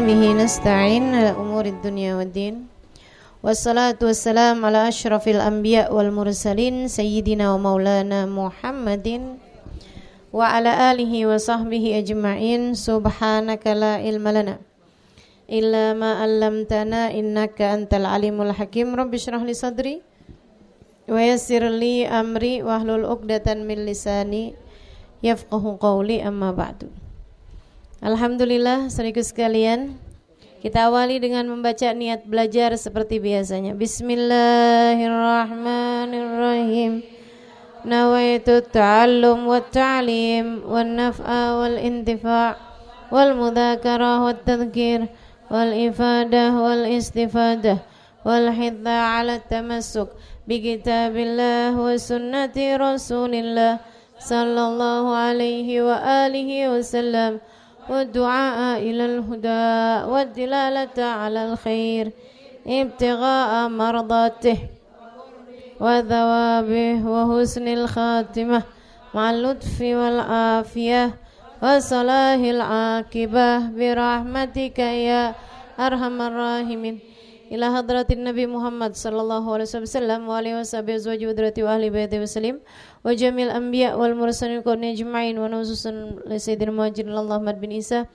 به نستعين على أمور الدنيا والدين والصلاة والسلام على أشرف الأنبياء والمرسلين سيدنا ومولانا محمد وعلى آله وصحبه أجمعين. سبحانك لا علم لنا إلا ما علمتنا إنك أنت العليم الحكيم. رب اشرح لي صدري ويسر لي أمري واحلل عقدة من لساني yafqahu qawli, amma ba'du. Alhamdulillah, saudaraku sekalian, kita awali dengan membaca niat belajar seperti biasanya. Bismillahirrahmanirrahim. Nawaitu ta'allum wa ta'lim wa naf'a wal intifa' wal mudhakarah wa tadhkir wal ifadah wal istifadah wal hidha ala tamassuk bi kitabillah wa sunnati rasulillah sallallahu alaihi wa alihi wasallam wa du'a ila al-huda wa dilalata ala al-khair ibtigha'a mardatih wa thawabih wa husnil khatimah ma'al lutfi wal afiyah wa salahil aqibah bi rahmatika ya arhamar rahimin. Ila hadratin Nabi Muhammad sallallahu alaihi wasallam wa alihi washabihi azwaji wadrati wa ahli baiti wasallim wa jamil anbiya wal mursalin qurni ajma'in wa nususun li sayyidina muhajirin Ahmad bin Isa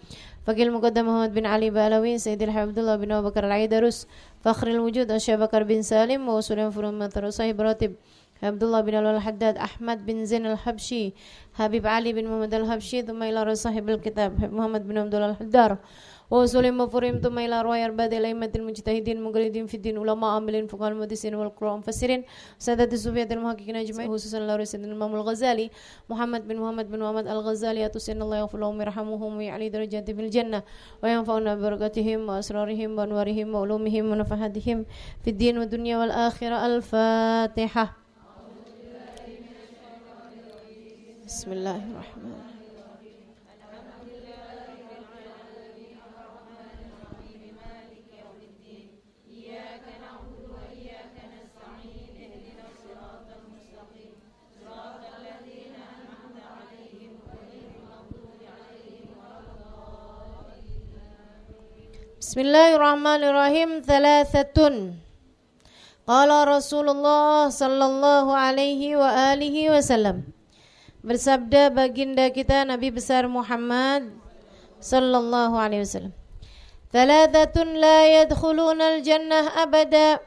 Fakil Muqaddam Muhammad bin Ali Balawi Sayyidil Habibullah bin Abu Bakar Al-Aidarus Fakhril Wujud Asy Bakar bin Salim wa usulan furumat Sahib Ratib Abdullah bin Al-Haddad Ahmad bin Zain Al-Habsyi Habib Ali bin Muhammad Al-Habsyi thumma ila Sahibul Kitab Muhammad bin Abdullah Al-Haddar wa usulim mafurim thumma ila ruwayar badil aimatil mujtahidin muqallidin fiddin ulama amilin fuqahal muhaddisin wal qur'an mufassirin sadati sufiyatil muhaqqiqin ajma'in khususan la Sayyidina Imam Al-Ghazali Muhammad bin Muhammad Al-Ghazali atusinallahu yaghfirullahu yarhamuhum wa ya'li darajati fil jannah wa yanfa'una bi barakatihim wa asrarihim wa anwarihim wa ulumihim wa nafahatihim fid din wa dunya wal akhirah. Al-Fatihah. Bismillahirrahmanirrahim. Bismillahirrahmanirrahim. Thalathatun. Qala Rasulullah sallallahu alaihi wa alihi wasallam. Bersabda baginda kita Nabi besar Muhammad sallallahu alaihi wasallam. Thalathatun la yadkhuluna al-jannah abada.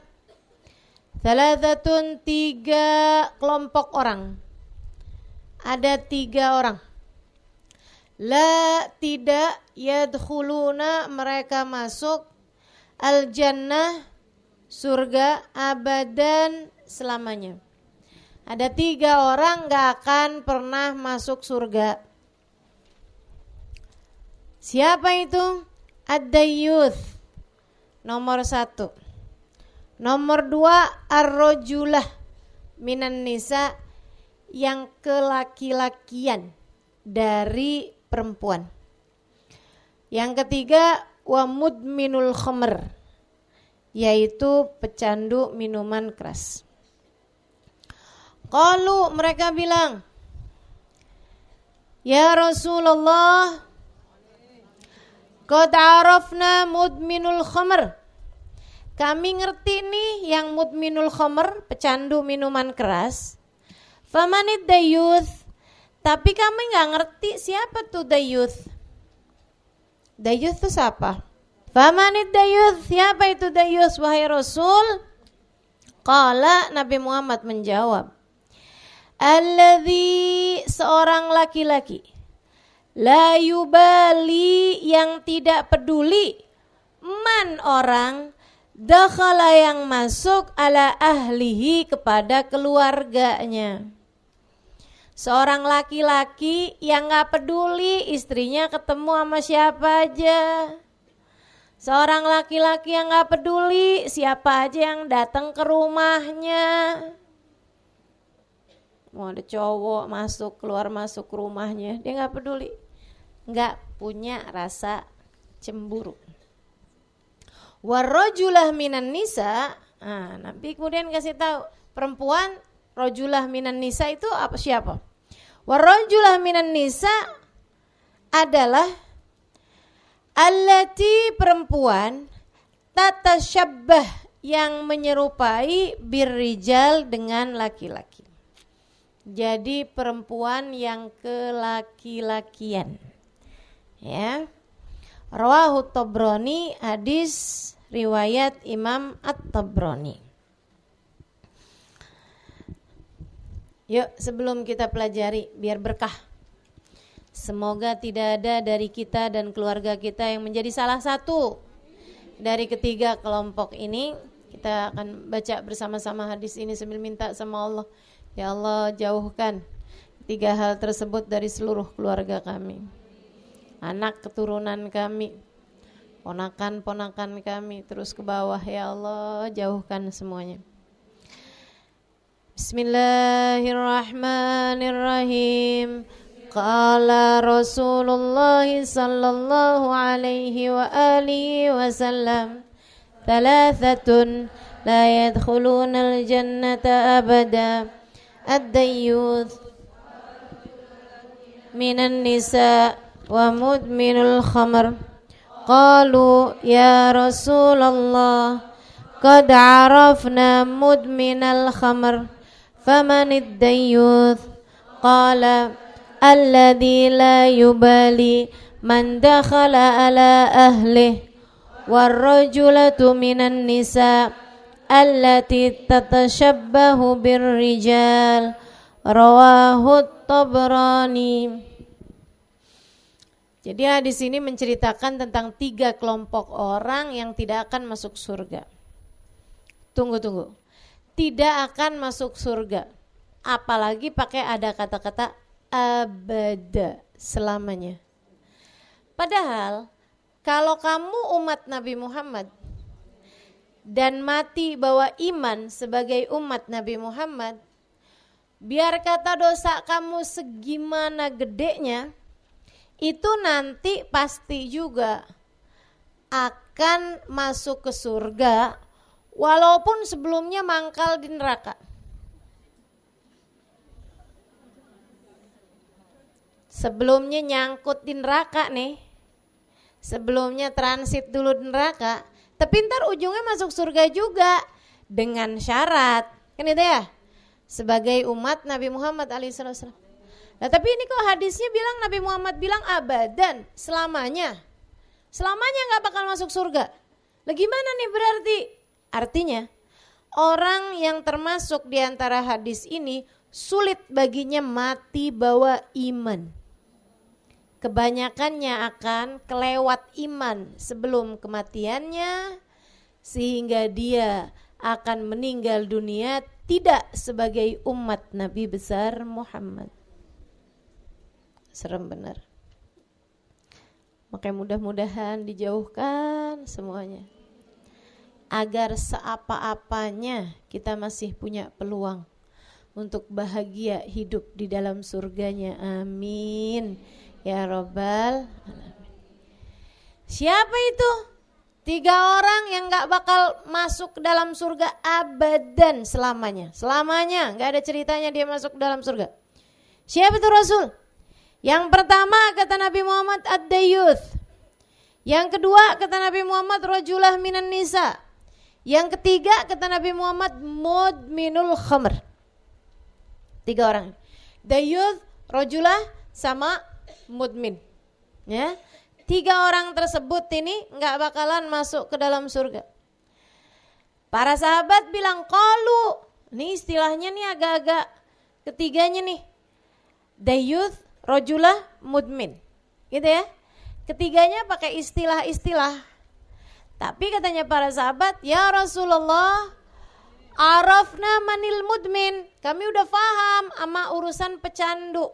Thalathatun, tiga kelompok orang. Ada tiga orang. La, tidak, yadkhuluna, mereka masuk, al-jannah, surga, abadan, selamanya. Ada tiga orang gak akan pernah masuk surga. Siapa itu? Ad-dayyuth, nomor 1. Nomor 2, ar-rajulah minan nisa, yang kelaki-lakian dari perempuan. Yang ketiga, wa mudminul khamr, yaitu pecandu minuman keras. Qalu, mereka bilang, ya Rasulullah, qad arafna mudminul khamr, kami ngerti nih yang mudminul khamr, pecandu minuman keras. Famanid dayyuth, tapi kami gak ngerti siapa tuh dayyuth. Dayyuth itu siapa? Famanid dayyuth, siapa itu dayyuth wahai Rasul? Qala, Nabi Muhammad menjawab, alladzi, seorang laki-laki, la yubali, yang tidak peduli, man, orang, dakhala, yang masuk, ala ahlihi, kepada keluarganya. Seorang laki-laki yang gak peduli istrinya ketemu sama siapa aja. Seorang laki-laki yang gak peduli siapa aja yang datang ke rumahnya. Mau ada cowok masuk keluar masuk ke rumahnya, dia gak peduli. Gak punya rasa cemburu. Warrajulah minan nisa, Nabi kemudian kasih tahu perempuan. Rajulah minan nisa itu apa, siapa? Warajulah minan nisa adalah Allati perempuan, tatasyabbah yang menyerupai birrijal dengan laki-laki. Jadi perempuan yang kelaki-lakian. Ya. Rawahu Tabrani, hadis riwayat Imam At-Tabrani. Yuk sebelum kita pelajari biar berkah. Semoga tidak ada dari kita dan keluarga kita yang menjadi salah satu dari ketiga kelompok ini. Kita akan baca bersama-sama hadis ini sambil minta sama Allah. Ya Allah, jauhkan tiga hal tersebut dari seluruh keluarga kami. Anak keturunan kami, ponakan-ponakan kami, terus ke bawah. Ya Allah, jauhkan semuanya. Bismillahirrahmanirrahim. Qala Rasulullah sallallahu alaihi wa alihi wasallam, thalathatun la yadkhuluna al-jannata abada, ad-dayyuth minan nisa wa mudminul khamr. Qalu ya Rasulullah, qad arafna mudminal khamr, faman ad-dayyuth? Qala alladhi la yubali man dakhala ala ahlihi warrajulatu minan nisa allati tatashabbahu birrijal. Rawahu Tabrani. Jadi hadis ini menceritakan tentang tiga kelompok orang yang tidak akan masuk surga. Tunggu. Tidak akan masuk surga. Apalagi pakai ada kata-kata abada, selamanya. Padahal kalau kamu umat Nabi Muhammad dan mati bawa iman sebagai umat Nabi Muhammad, biar kata dosa kamu segimana gedenya, itu nanti pasti juga akan masuk ke surga walaupun sebelumnya mangkal di neraka. Sebelumnya nyangkut di neraka nih, sebelumnya transit dulu di neraka, tapi ntar ujungnya masuk surga juga dengan syarat, kan itu ya, sebagai umat Nabi Muhammad alaihissalam. Nah tapi ini kok hadisnya bilang, Nabi Muhammad bilang abadan, selamanya gak bakal masuk surga. Lah gimana nih berarti? Artinya orang yang termasuk di antara hadis ini sulit baginya mati bawa iman. Kebanyakannya akan kelewat iman sebelum kematiannya, sehingga dia akan meninggal dunia tidak sebagai umat Nabi besar Muhammad. Serem benar. Makanya mudah-mudahan dijauhkan semuanya, agar seapa-apanya kita masih punya peluang untuk bahagia hidup di dalam surganya. Amin ya Rabbal alamin. Siapa itu? 3 orang yang gak bakal masuk ke dalam surga abadan, selamanya, gak ada ceritanya dia masuk ke dalam surga. Siapa itu Rasul? Yang pertama kata Nabi Muhammad ad-dayyuth. Yang kedua kata Nabi Muhammad rajulah minan nisa. Yang ketiga kata Nabi Muhammad mudminul khamr. 3 orang, dayyuth, rajulah sama mudmin, ya. 3 orang tersebut ini nggak bakalan masuk ke dalam surga. Para sahabat bilang qalu, ini istilahnya nih agak-agak ketiganya nih, dayyuth, rajulah, mudmin, gitu ya. Ketiganya pakai istilah-istilah. Tapi katanya para sahabat, ya Rasulullah, arafna manil mudmin, kami udah paham sama urusan pecandu.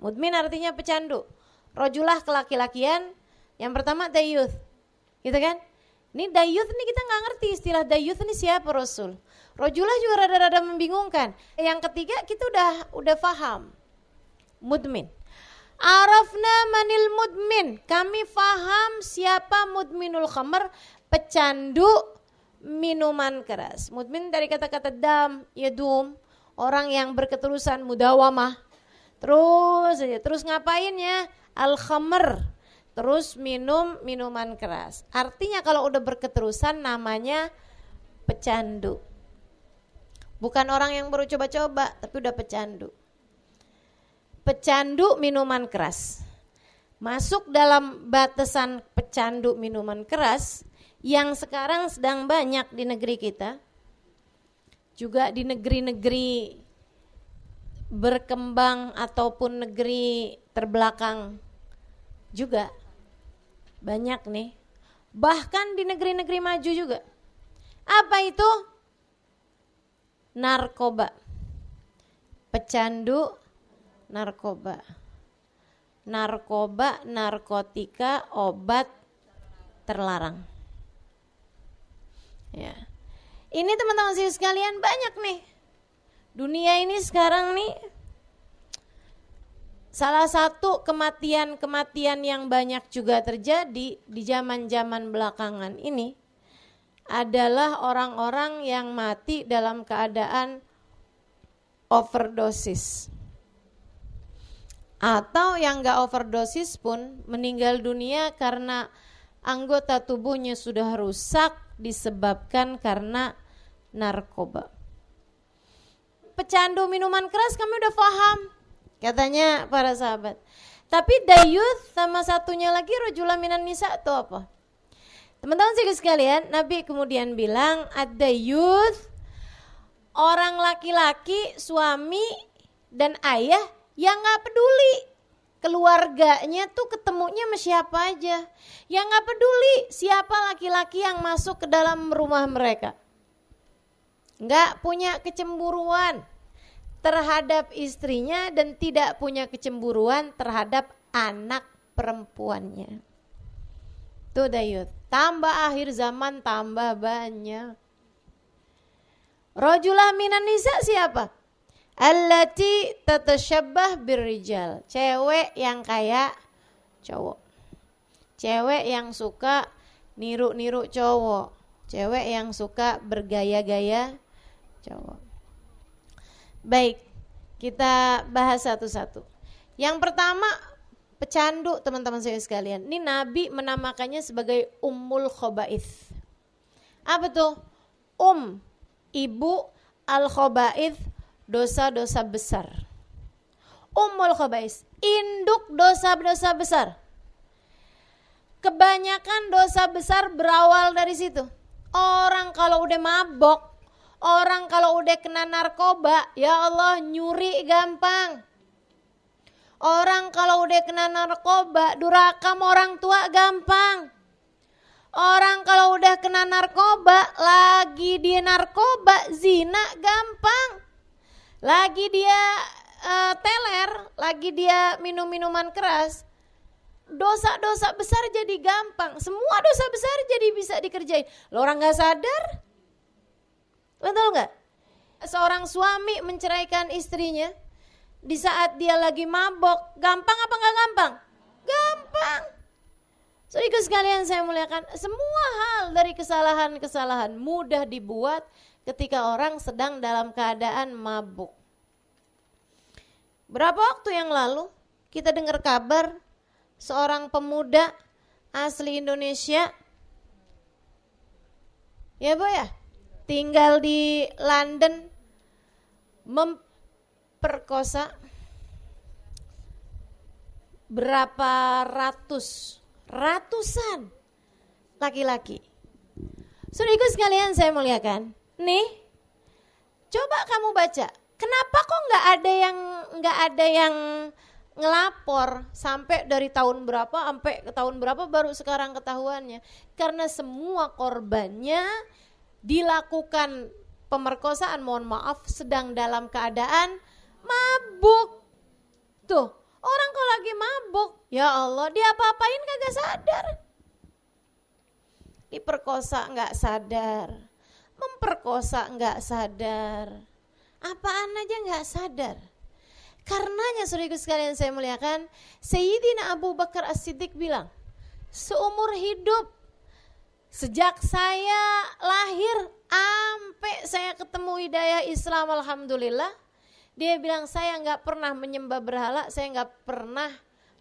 Mudmin artinya pecandu, rajulah kelaki-lakian, yang pertama dayyuth, gitu kan. Ini dayyuth nih kita gak ngerti istilah dayyuth ini siapa Rasul. Rajulah juga rada-rada membingungkan. Yang ketiga kita udah paham, mudmin. Arafna manil mudmin, kami paham siapa mudminul khamr, pecandu minuman keras. Mudmin dari kata-kata dam, yadum, orang yang berketerusan, mudawamah. Terus ngapain ya? Al-khamr, terus minum minuman keras. Artinya kalau udah berketerusan namanya pecandu. Bukan orang yang baru coba-coba, tapi udah pecandu. Pecandu minuman keras. Masuk dalam batasan pecandu minuman keras yang sekarang sedang banyak di negeri kita. Juga di negeri-negeri berkembang ataupun negeri terbelakang juga banyak nih. Bahkan di negeri-negeri maju juga. Apa itu? Narkoba. Pecandu narkoba. Narkoba, narkotika, obat terlarang. Ya. Ini teman-teman sekalian banyak nih. Dunia ini sekarang nih salah satu kematian-kematian yang banyak juga terjadi di zaman-zaman belakangan ini adalah orang-orang yang mati dalam keadaan overdosis. Atau yang gak overdosis pun meninggal dunia karena anggota tubuhnya sudah rusak disebabkan karena narkoba. Pecandu minuman keras kami udah paham, katanya para sahabat. Tapi dayuth sama satunya lagi rajula minan nisa itu apa? Teman-teman sekalian, Nabi kemudian bilang ad-dayuth, orang laki-laki, suami dan ayah yang gak peduli keluarganya tuh ketemunya sama siapa aja. Yang gak peduli siapa laki-laki yang masuk ke dalam rumah mereka. Gak punya kecemburuan terhadap istrinya dan tidak punya kecemburuan terhadap anak perempuannya. Tuh dayut, tambah akhir zaman tambah banyak. Rajulah minan nisa siapa? Allati tatasyabbah birrijal. Cewek yang kayak cowok. Cewek yang suka niru-niru cowok. Cewek yang suka bergaya-gaya cowok. Baik, kita bahas satu-satu. Yang pertama, pecandu teman-teman saya sekalian. Ini Nabi menamakannya sebagai ummul khaba'ith. Apa tuh? Ibu al-khaba'ith, dosa-dosa besar. Ummul khaba'ith, induk dosa-dosa besar. Kebanyakan dosa besar berawal dari situ. Orang kalau udah mabok, orang kalau udah kena narkoba, ya Allah nyuri gampang. Orang kalau udah kena narkoba, durhaka sama orang tua gampang. Orang kalau udah kena narkoba, lagi dia narkoba, zina gampang. Lagi dia teler, lagi dia minum minuman keras, dosa-dosa besar jadi gampang. Semua dosa besar jadi bisa dikerjain. Lo orang gak sadar? Betul gak? Seorang suami menceraikan istrinya di saat dia lagi mabok, gampang apa gak gampang? Gampang. Saudaraku sekalian saya muliakan, semua hal dari kesalahan-kesalahan mudah dibuat ketika orang sedang dalam keadaan mabuk. Berapa waktu yang lalu kita dengar kabar seorang pemuda asli Indonesia, ya Bu ya, tinggal di London, memperkosa berapa ratusan laki-laki. Saudaraku sekalian saya muliakan, nih coba kamu baca, kenapa kok nggak ada yang ngelapor sampai dari tahun berapa sampai ke tahun berapa baru sekarang ketahuannya? Karena semua korbannya dilakukan pemerkosaan, mohon maaf, sedang dalam keadaan mabuk. Tuh, orang kalau lagi mabuk, ya Allah, dia apa-apain kagak sadar. Diperkosa nggak sadar, memperkosa nggak sadar, apaan aja nggak sadar. Karenanya saudaraku sekalian saya muliakan, Sayyidina Abu Bakar As-Siddiq bilang, seumur hidup, sejak saya lahir sampai saya ketemu hidayah Islam, alhamdulillah, dia bilang saya nggak pernah menyembah berhala, saya nggak pernah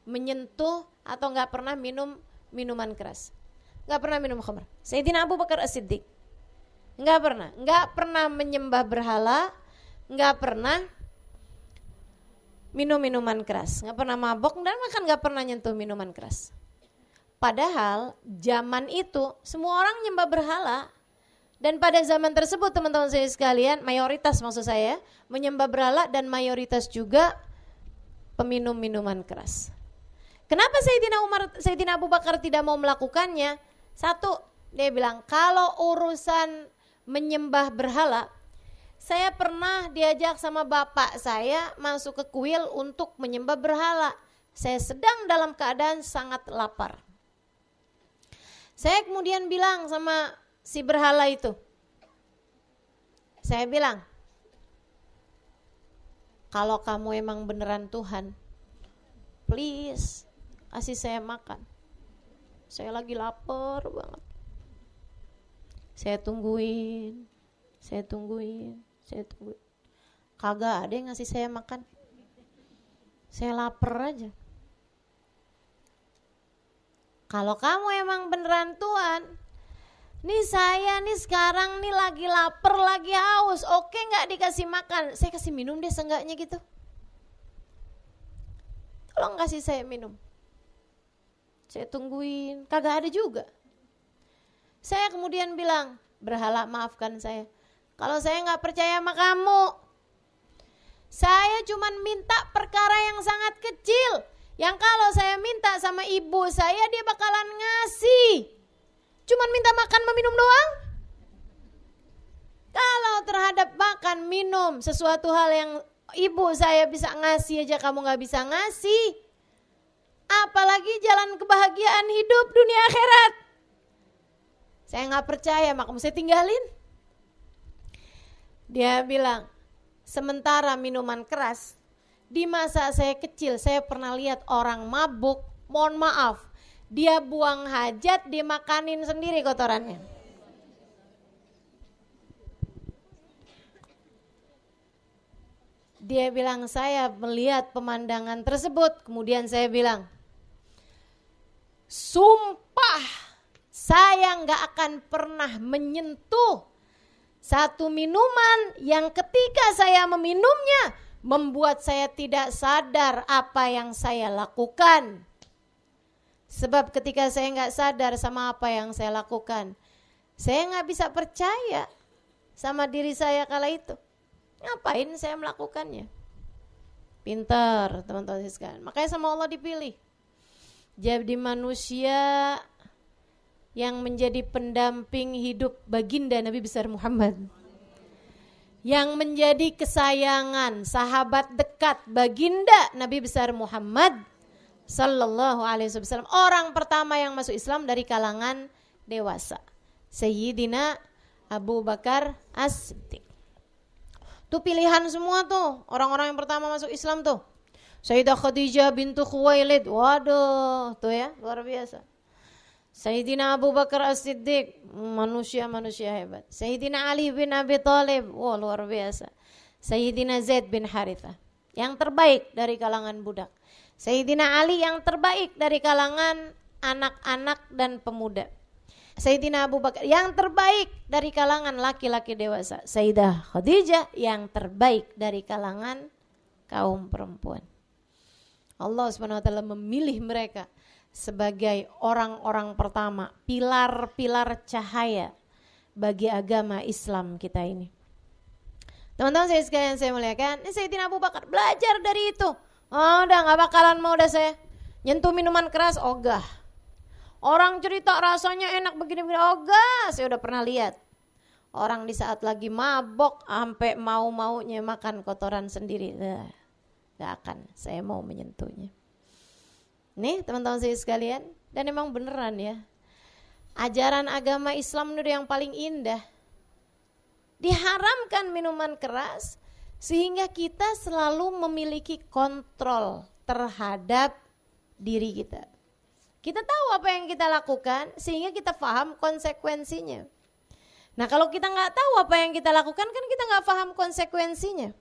menyentuh atau nggak pernah minum minuman keras, nggak pernah minum khamr. Sayyidina Abu Bakar As-Siddiq nggak pernah menyembah berhala, nggak pernah minum minuman keras, nggak pernah mabok dan bahkan nggak pernah nyentuh minuman keras. Padahal zaman itu semua orang nyembah berhala. Dan pada zaman tersebut teman-teman saya sekalian, mayoritas maksud saya menyembah berhala dan mayoritas juga peminum minuman keras. Kenapa Sayyidina Abu Bakar tidak mau melakukannya? Satu, dia bilang kalau urusan menyembah berhala, saya pernah diajak sama bapak saya masuk ke kuil untuk menyembah berhala. Saya sedang dalam keadaan sangat lapar. Saya kemudian bilang sama si berhala itu, saya bilang, kalau kamu emang beneran Tuhan, please kasih saya makan. Saya lagi lapar banget. Saya tungguin. Kagak ada yang ngasih saya makan. Saya lapar aja. Kalau kamu emang beneran Tuhan, nih saya nih sekarang nih lagi lapar, lagi haus, oke gak dikasih makan? Saya kasih minum deh seenggaknya gitu. Tolong kasih saya minum. Saya tungguin, kagak ada juga. Saya kemudian bilang, berhala maafkan saya. Kalau saya gak percaya sama kamu, saya cuma minta perkara yang sangat kecil, yang kalau saya minta sama ibu saya dia bakalan ngasih. Cuman minta makan meminum doang. Kalau terhadap makan minum sesuatu hal yang ibu saya bisa ngasih aja kamu gak bisa ngasih, apalagi jalan kebahagiaan hidup dunia akhirat. Saya gak percaya, maka saya tinggalin. Dia bilang, sementara minuman keras, di masa saya kecil saya pernah lihat orang mabuk, mohon maaf, dia buang hajat, dia makanin sendiri kotorannya. Dia bilang, saya melihat pemandangan tersebut, kemudian saya bilang, sumpah saya gak akan pernah menyentuh satu minuman yang ketika saya meminumnya membuat saya tidak sadar apa yang saya lakukan. Sebab ketika saya gak sadar sama apa yang saya lakukan, saya gak bisa percaya sama diri saya kala itu. Ngapain saya melakukannya? Pintar teman-teman sekalian. Makanya sama Allah dipilih. Jadi manusia yang menjadi pendamping hidup baginda Nabi besar Muhammad, yang menjadi kesayangan sahabat dekat baginda Nabi besar Muhammad sallallahu alaihi wasallam. Orang pertama yang masuk Islam dari kalangan dewasa, Sayyidina Abu Bakar As-Siddiq. Tuh pilihan semua tuh, orang-orang yang pertama masuk Islam tuh. Sayyidah Khadijah bintu Khuwailid, waduh, tuh ya, luar biasa. Sayyidina Abu Bakar As-Siddiq, manusia-manusia hebat. Sayyidina Ali bin Abi Thalib, wah luar biasa. Sayyidina Zaid bin Harithah, yang terbaik dari kalangan budak. Sayyidina Ali yang terbaik dari kalangan anak-anak dan pemuda. Sayyidina Abu Bakar yang terbaik dari kalangan laki-laki dewasa. Sayyidah Khadijah yang terbaik dari kalangan kaum perempuan. Allah SWT memilih mereka sebagai orang-orang pertama, pilar-pilar cahaya bagi agama Islam kita ini. Teman-teman saya sekalian saya muliakan, ini Sayyidina Abu Bakar belajar dari itu. Oh, udah gak bakalan mau udah saya nyentuh minuman keras, ogah. Orang cerita rasanya enak begini-begini, ogah, saya udah pernah lihat. Orang di saat lagi mabok sampai mau-maunya makan kotoran sendiri, gak akan saya mau menyentuhnya. Nih teman-teman saya sekalian, dan emang beneran ya, ajaran agama Islam itu yang paling indah. Diharamkan minuman keras sehingga kita selalu memiliki kontrol terhadap diri kita. Kita tahu apa yang kita lakukan sehingga kita paham konsekuensinya. Nah kalau kita gak tahu apa yang kita lakukan kan kita gak paham konsekuensinya.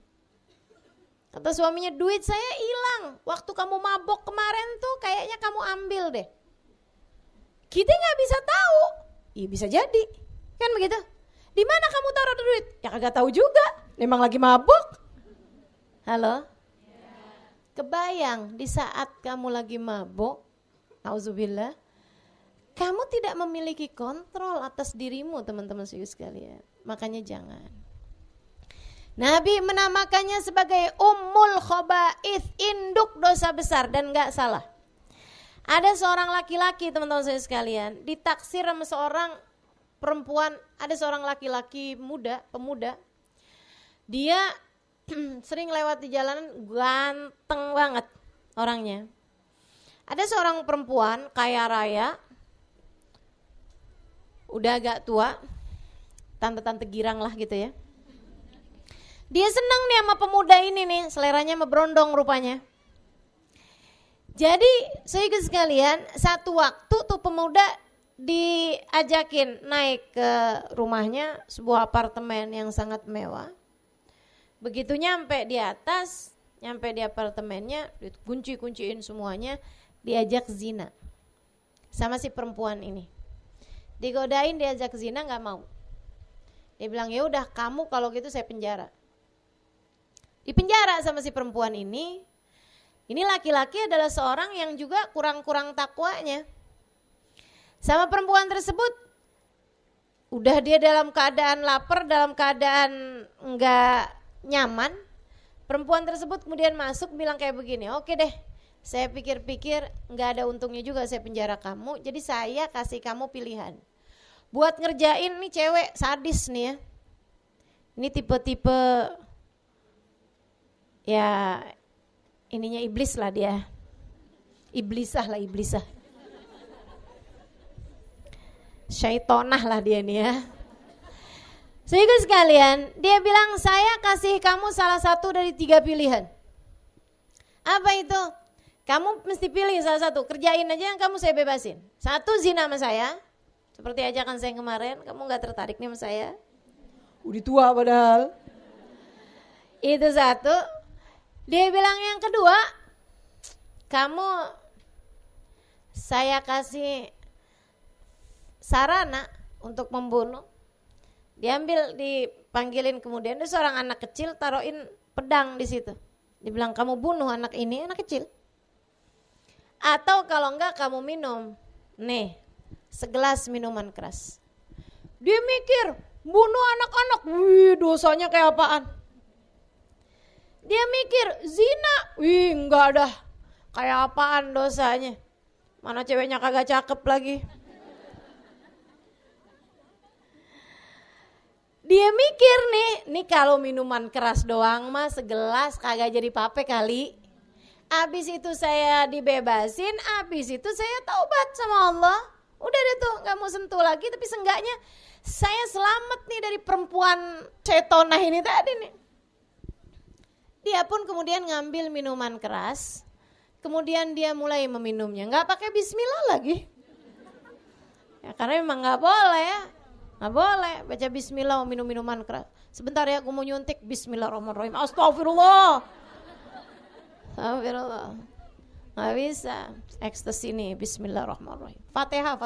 Kata suaminya, duit saya hilang. Waktu kamu mabok kemarin tuh kayaknya kamu ambil deh. Kita nggak bisa tahu. Iya bisa jadi, kan begitu. Di mana kamu taruh duit? Ya kagak tahu juga. Memang lagi mabok. Halo? Kebayang di saat kamu lagi mabok, auzubillah, kamu tidak memiliki kontrol atas dirimu, teman-teman sekalian. Makanya jangan. Nabi menamakannya sebagai ummul khaba'ith, induk dosa besar, dan gak salah. Ada seorang laki-laki, teman-teman sekalian, ditaksir sama seorang perempuan, ada seorang laki-laki pemuda. Dia sering lewat di jalanan, ganteng banget orangnya. Ada seorang perempuan kaya raya, udah agak tua, tante-tante girang lah gitu ya. Dia senang nih sama pemuda ini nih, seleranya berondong rupanya. Jadi saudara sekalian, satu waktu tuh pemuda diajakin naik ke rumahnya, sebuah apartemen yang sangat mewah. Begitu nyampe di atas, nyampe di apartemennya, dikunci-kunciin semuanya, diajak zina sama si perempuan ini. Digodain diajak zina, nggak mau. Dia bilang, ya udah kamu kalau gitu saya penjara. Dipenjara sama si perempuan ini. Ini laki-laki adalah seorang yang juga kurang-kurang takwanya. Sama perempuan tersebut, udah dia dalam keadaan lapar, dalam keadaan enggak nyaman. Perempuan tersebut kemudian masuk bilang kayak begini, oke deh, saya pikir-pikir enggak ada untungnya juga saya penjara kamu, jadi saya kasih kamu pilihan. Buat ngerjain nih cewek sadis nih ya. Ini tipe-tipe ya ininya iblis lah dia. Iblisah. Syaitonah lah dia nih ya. Sehingga sekalian, dia bilang saya kasih kamu salah satu dari 3 pilihan. Apa itu? Kamu mesti pilih salah satu, kerjain aja yang kamu saya bebasin. 1, zina sama saya, seperti ajakan saya kemarin, kamu gak tertarik nih sama saya. Udah tua padahal. Itu 1. Dia bilang yang kedua, kamu saya kasih sarana untuk membunuh. Dipanggilin kemudian, ada seorang anak kecil taruhin pedang di situ. Dibilang kamu bunuh anak ini, anak kecil. Atau kalau enggak kamu minum, nih segelas minuman keras. Dia mikir, bunuh anak-anak, wih dosanya kayak apaan? Dia mikir, zina, wih enggak dah, kayak apaan dosanya? Mana ceweknya kagak cakep lagi. Dia mikir nih kalau minuman keras doang mah segelas kagak jadi pape kali. Abis itu saya dibebasin, abis itu saya taubat sama Allah. Udah deh tuh gak mau sentuh lagi, tapi seenggaknya saya selamat nih dari perempuan cetonah ini tadi nih. Dia pun kemudian ngambil minuman keras, kemudian dia mulai meminumnya. Gak pakai bismillah lagi. Ya karena memang gak boleh ya. Gak boleh baca bismillah minum minuman keras. Sebentar ya aku mau nyuntik, bismillahirrahmanirrahim. Astagfirullah. Astagfirullah. Gak bisa. Ekstasi nih, bismillahirrahmanirrahim. Fatihah.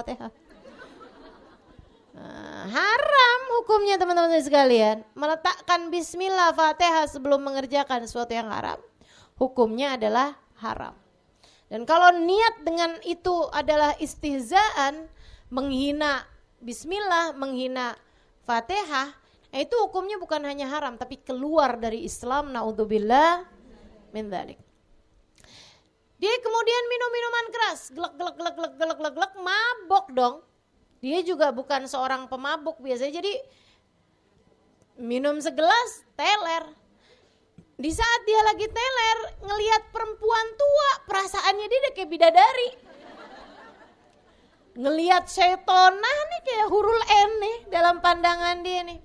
Nah, haram hukumnya teman-teman sekalian. Meletakkan bismillah fatihah sebelum mengerjakan sesuatu yang haram, hukumnya adalah haram. Dan kalau niat dengan itu adalah istihzaan, menghina bismillah, menghina fatihah, itu hukumnya bukan hanya haram tapi keluar dari Islam, naudzubillah min dzalik. Dia kemudian minum minuman keras, gelek, mabok dong. Dia juga bukan seorang pemabuk biasanya, jadi minum segelas, teler. Di saat dia lagi teler, ngelihat perempuan tua, perasaannya dia udah kayak bidadari. Ngelihat syaitonah nih kayak hurul en nih dalam pandangan dia nih.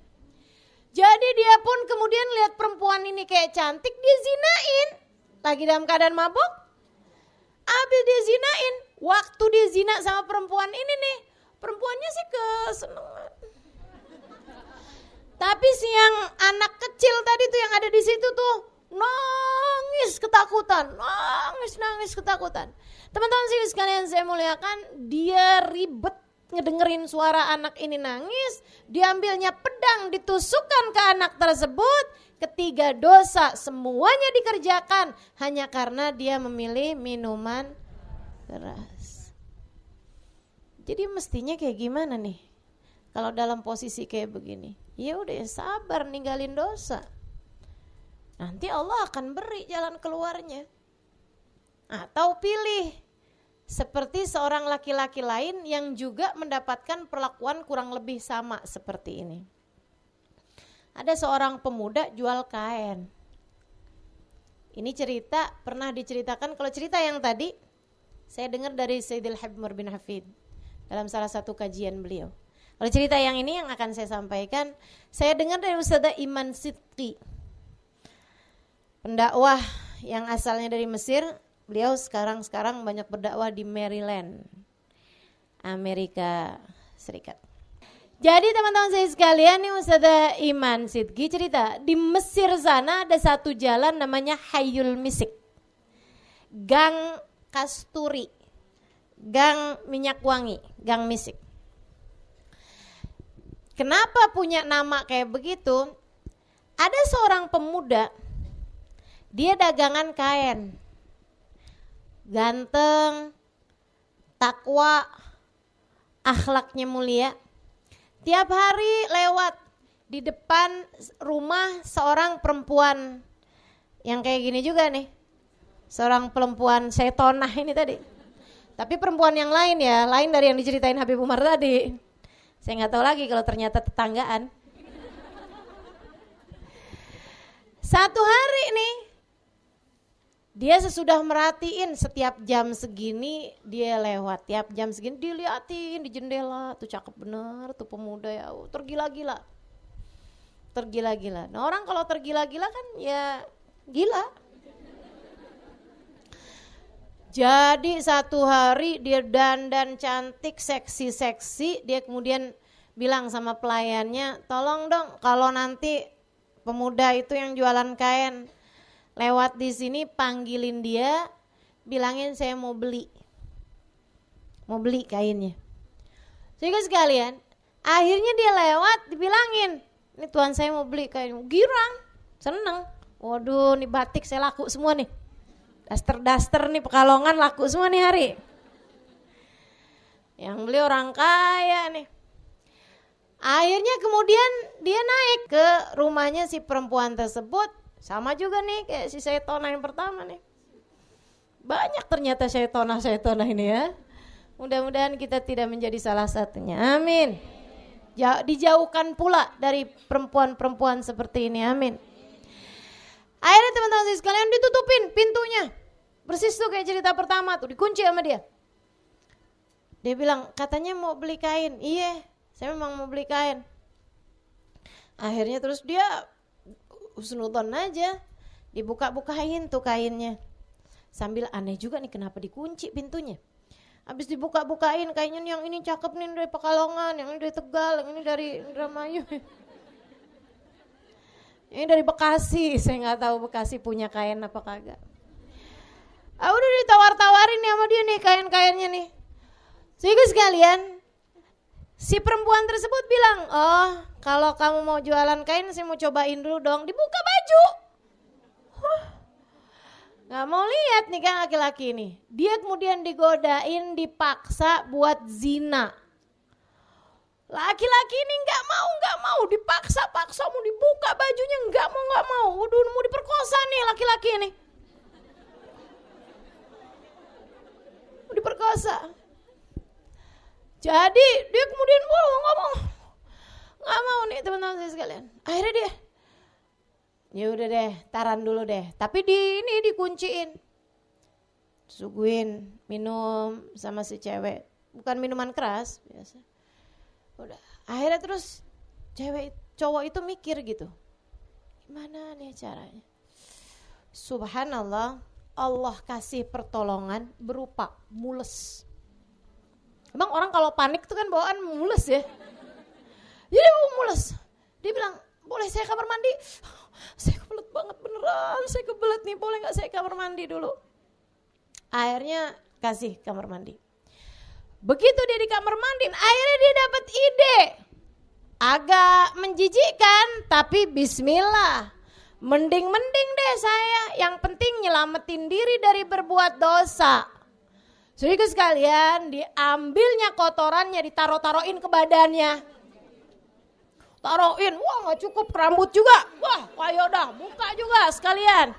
Jadi dia pun kemudian lihat perempuan ini kayak cantik, dia zinain. Lagi dalam keadaan mabuk. Abis dia zinain, waktu dia zina sama perempuan ini nih, perempuannya sih kesenangan. Tapi si yang anak kecil tadi tuh yang ada di situ tuh nangis ketakutan, nangis ketakutan. Teman-teman sih sekalian saya muliakan, dia ribet ngedengerin suara anak ini nangis, diambilnya pedang ditusukkan ke anak tersebut. Ketiga dosa semuanya dikerjakan hanya karena dia memilih minuman keras. Jadi mestinya kayak gimana nih kalau dalam posisi kayak begini? Ya udah sabar ninggalin dosa. Nanti Allah akan beri jalan keluarnya. Atau pilih seperti seorang laki-laki lain yang juga mendapatkan perlakuan kurang lebih sama seperti ini. Ada seorang pemuda jual kain. Ini cerita pernah diceritakan, kalau cerita yang tadi saya dengar dari Sayyidil Habib Umar bin Hafid dalam salah satu kajian beliau. Kalau cerita yang ini yang akan saya sampaikan, saya dengar dari Ustadzah Iman Sidqi, pendakwah yang asalnya dari Mesir. Beliau sekarang banyak berdakwah di Maryland, Amerika Serikat. Jadi teman-teman saya sekalian, nih Ustadzah Iman Sidqi cerita, di Mesir sana ada satu jalan namanya Hayul Misik, Gang Kasturi, Gang Minyak Wangi, Gang Misik. Kenapa punya nama kayak begitu? Ada seorang pemuda, dia dagangan kain, ganteng, takwa, akhlaknya mulia. Tiap hari lewat di depan rumah seorang perempuan yang kayak gini juga nih, seorang perempuan syaitonah ini tadi. Tapi perempuan yang lain ya, lain dari yang diceritain Habib Umar tadi. Saya nggak tahu lagi kalau ternyata tetanggaan. Satu hari nih, dia sesudah merhatiin setiap jam segini dia lewat, tiap jam segini diliatin di jendela, tuh cakep bener tuh pemuda ya, tergila-gila. Nah orang kalau tergila-gila kan ya gila. Jadi satu hari dia dandan cantik, seksi, dia kemudian bilang sama pelayannya, tolong dong kalau nanti pemuda itu yang jualan kain lewat di sini panggilin dia, bilangin saya mau beli kainnya. Sehingga sekalian, akhirnya dia lewat dibilangin, ini tuan saya mau beli kain, girang, seneng. Waduh, nih batik saya laku semua nih. Daster nih Pekalongan laku semua nih hari. Yang beli orang kaya nih. Akhirnya kemudian dia naik ke rumahnya si perempuan tersebut. Sama juga nih kayak si syaitonah yang pertama nih. Banyak ternyata syaitonah ini ya. Mudah-mudahan kita tidak menjadi salah satunya. Amin. Dijauhkan pula dari perempuan-perempuan seperti ini. Amin. Akhirnya teman-teman sekalian ditutupin pintunya. Persis tuh kayak cerita pertama tuh, dikunci sama dia. Dia bilang, katanya mau beli kain. Iya, saya memang mau beli kain. Akhirnya terus dia husnudzon aja, dibuka-bukain tuh kainnya. Sambil aneh juga nih kenapa dikunci pintunya. Habis dibuka-bukain kainnya, yang ini cakep nih dari Pekalongan, yang ini dari Tegal, yang ini dari Indramayu. Ini dari Bekasi, saya nggak tahu Bekasi punya kain apa kagak. Udah ditawar-tawarin nih sama dia nih kain-kainnya nih. Sehingga sekalian, si perempuan tersebut bilang, oh kalau kamu mau jualan kain saya mau cobain dulu dong. Dibuka baju. Gak mau lihat nih kan laki-laki ini. Dia kemudian digodain, dipaksa buat zina. Laki-laki ini nggak mau, dipaksa mau dibuka bajunya, nggak mau. Waduh, mau diperkosa nih laki-laki ini. Mau diperkosa. Jadi dia kemudian nggak mau nih teman-teman saya sekalian. Akhirnya dia, ya udah deh, taran dulu deh. Tapi ini dikunciin, suguhin minum sama si cewek, bukan minuman keras biasa. Udah, akhirnya terus cowok itu mikir gitu, gimana nih caranya? Subhanallah, Allah kasih pertolongan berupa mules. Emang orang kalau panik tuh kan bawaan mules ya. Jadi mules. Dia bilang, boleh saya kamar mandi? Saya kebelet banget beneran, saya kebelet nih, boleh gak saya kamar mandi dulu. Akhirnya kasih kamar mandi. Begitu dia di kamar mandi, akhirnya dia dapat ide. Agak menjijikkan, tapi bismillah. Mending-mending deh saya, yang penting nyelamatin diri dari berbuat dosa. Saudaraku sekalian, diambilnya kotorannya, ditaruh-taruhin ke badannya. Taruhin, wah gak cukup, rambut juga. Wah, ayo dah, muka juga sekalian.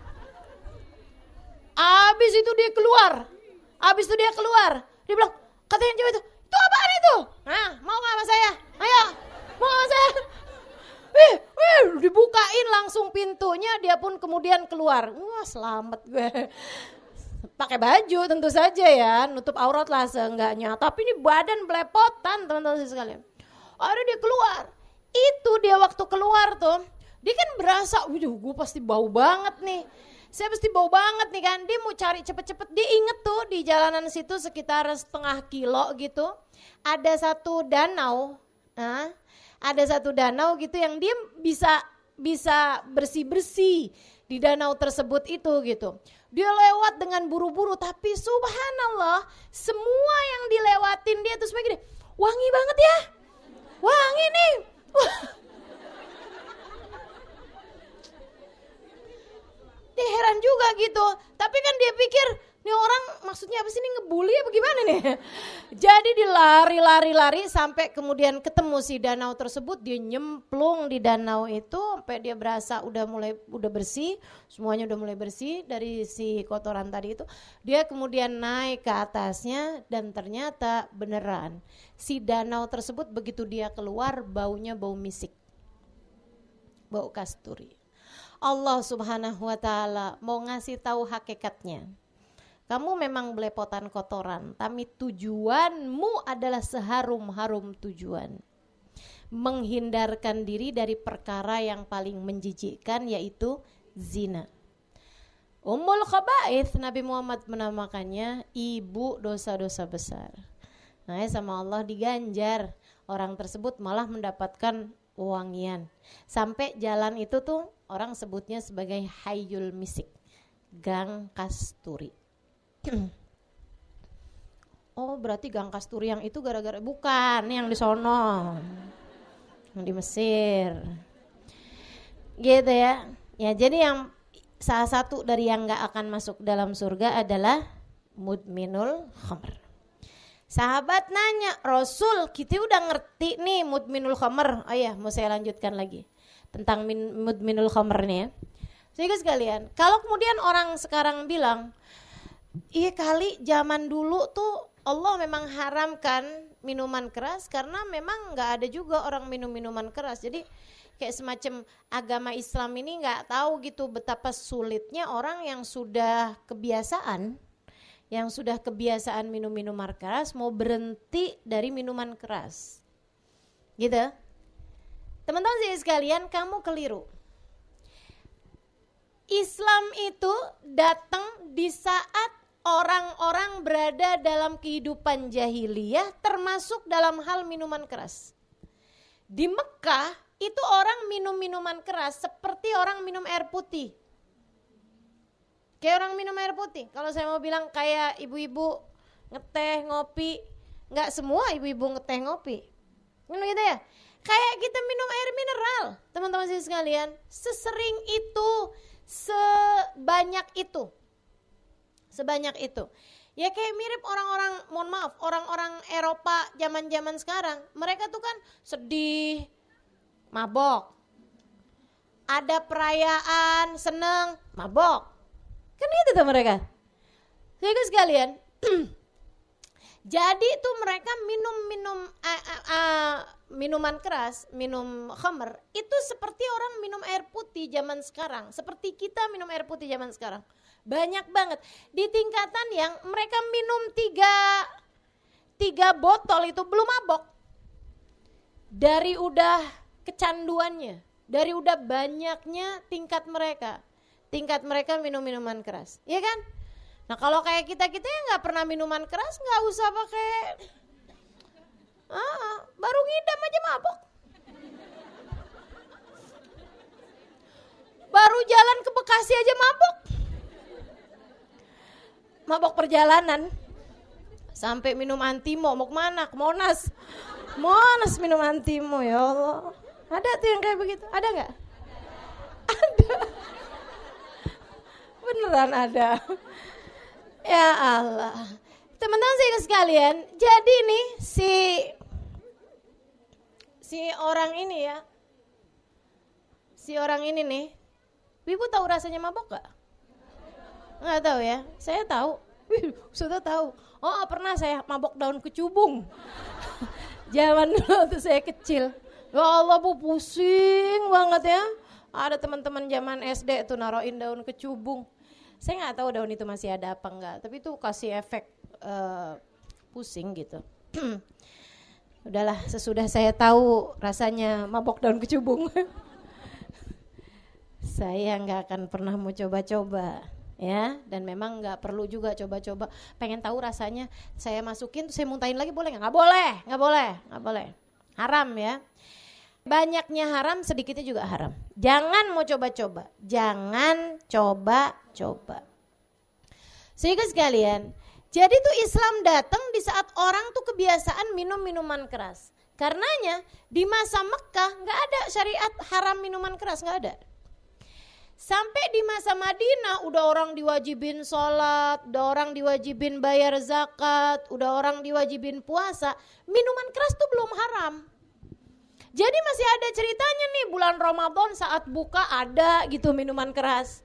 Abis itu dia keluar. Dia bilang, katanya cewek itu apaan itu? Nah, mau gak sama saya? Ayo, mau sama saya? Dibukain langsung pintunya, dia pun kemudian keluar. Wah, selamat gue. Pakai baju tentu saja ya, nutup aurat lah seenggaknya. Tapi ini badan belepotan teman-teman sekalian. Akhirnya dia keluar. Itu dia waktu keluar tuh, dia kan berasa, gue pasti bau banget nih. Saya pasti bau banget nih kan. Dia mau cari cepet-cepet. Dia inget tuh di jalanan situ sekitar setengah kilo gitu. Ada satu danau. Ada satu danau gitu yang dia bisa bersih-bersih di danau tersebut itu gitu. Dia lewat dengan buru-buru, tapi subhanallah semua yang dilewatin dia tuh sebagai wangi banget ya. Wangi nih. Dia heran juga gitu. Tapi kan dia pikir, nih orang maksudnya apa sih, nih ngebully apa gimana nih. Jadi dia lari sampai kemudian ketemu si danau tersebut. Dia nyemplung di danau itu sampai dia berasa udah bersih. Semuanya udah mulai bersih dari si kotoran tadi itu. Dia kemudian naik ke atasnya dan ternyata beneran. Si danau tersebut begitu dia keluar baunya bau misik. Bau kasturi. Allah Subhanahu wa taala mau ngasih tahu hakikatnya. Kamu memang belepotan kotoran, tapi tujuanmu adalah seharum-harum tujuan. Menghindarkan diri dari perkara yang paling menjijikkan, yaitu zina. Ummul khaba'ith, Nabi Muhammad menamakannya ibu dosa-dosa besar. Nah, sama Allah diganjar, orang tersebut malah mendapatkan wangian. Sampai jalan itu tuh orang sebutnya sebagai Hayyul Misik, Gang Kasturi. Oh, berarti Gang Kasturi yang itu gara-gara, bukan yang di sono, yang di Mesir. Gitu ya. Ya, jadi yang salah satu dari yang gak akan masuk dalam surga adalah mudminul khamr. Sahabat nanya, Rasul, kita udah ngerti nih mudminul khamr. Oh iya, mau saya lanjutkan lagi tentang mudminul khamr nih ya. Sehingga sekalian, kalau kemudian orang sekarang bilang, iya kali zaman dulu tuh Allah memang haramkan minuman keras karena memang gak ada juga orang minum minuman keras. Jadi kayak semacam agama Islam ini gak tahu gitu betapa sulitnya orang yang sudah kebiasaan minum minuman keras mau berhenti dari minuman keras. Gitu. Teman-teman sekalian, kamu keliru. Islam itu datang di saat orang-orang berada dalam kehidupan jahiliyah termasuk dalam hal minuman keras. Di Mekah itu orang minum minuman keras seperti orang minum air putih. Kayak orang minum air putih. Kalau saya mau bilang kayak ibu-ibu ngeteh, ngopi. Enggak semua ibu-ibu ngeteh, ngopi. Gitu ya. Kayak kita minum air mineral. Teman-teman sekalian, sesering itu, sebanyak itu. Ya kayak mirip orang-orang Eropa zaman-zaman sekarang. Mereka tuh kan sedih, mabok. Ada perayaan, seneng, mabok. Kan itu tuh mereka. Jadi sekalian, jadi tuh mereka minuman keras, minum khamr itu seperti orang minum air putih zaman sekarang. Seperti kita minum air putih zaman sekarang. Banyak banget. Di tingkatan yang mereka minum 3 botol itu belum mabok. Dari udah kecanduannya, dari udah banyaknya tingkat mereka minum minuman keras, ya kan? Nah kalau kayak kita yang nggak pernah minuman keras, nggak usah pakai, baru ngidam aja mabok. Baru jalan ke Bekasi aja mabok. Mabok perjalanan. Sampai minum antimo, mau kemana? Ke Monas. Monas minum antimo, ya Allah. Ada tuh yang kayak begitu, ada gak? Ada. Beneran ada. Ya Allah. Teman-teman saya sekalian, jadi nih si orang ini ya. Si orang ini nih, Ibu tahu rasanya mabok gak? Nggak tahu ya, saya tahu. Sudah tahu. Oh pernah saya mabok daun kecubung. Zaman dulu waktu saya kecil. Ya Allah Bu, pusing banget ya. Ada teman-teman zaman SD tuh naroin daun kecubung. Saya nggak tahu daun itu masih ada apa enggak, tapi itu kasih efek pusing gitu. Udahlah, sesudah saya tahu rasanya mabok daun kecubung. Saya nggak akan pernah mau coba-coba. Ya, dan memang nggak perlu juga coba-coba. Pengen tahu rasanya, saya masukin, saya muntahin lagi boleh nggak? Nggak boleh, nggak boleh, nggak boleh. Haram ya. Banyaknya haram, sedikitnya juga haram. Jangan mau coba-coba, jangan coba-coba. Sehingga sekalian, jadi tuh Islam datang di saat orang tuh kebiasaan minum minuman keras. Karenanya di masa Mekah nggak ada syariat haram minuman keras, nggak ada. Sampai di masa Madinah udah orang diwajibin sholat, udah orang diwajibin bayar zakat, udah orang diwajibin puasa, minuman keras tuh belum haram. Jadi masih ada ceritanya nih bulan Ramadan saat buka ada gitu minuman keras.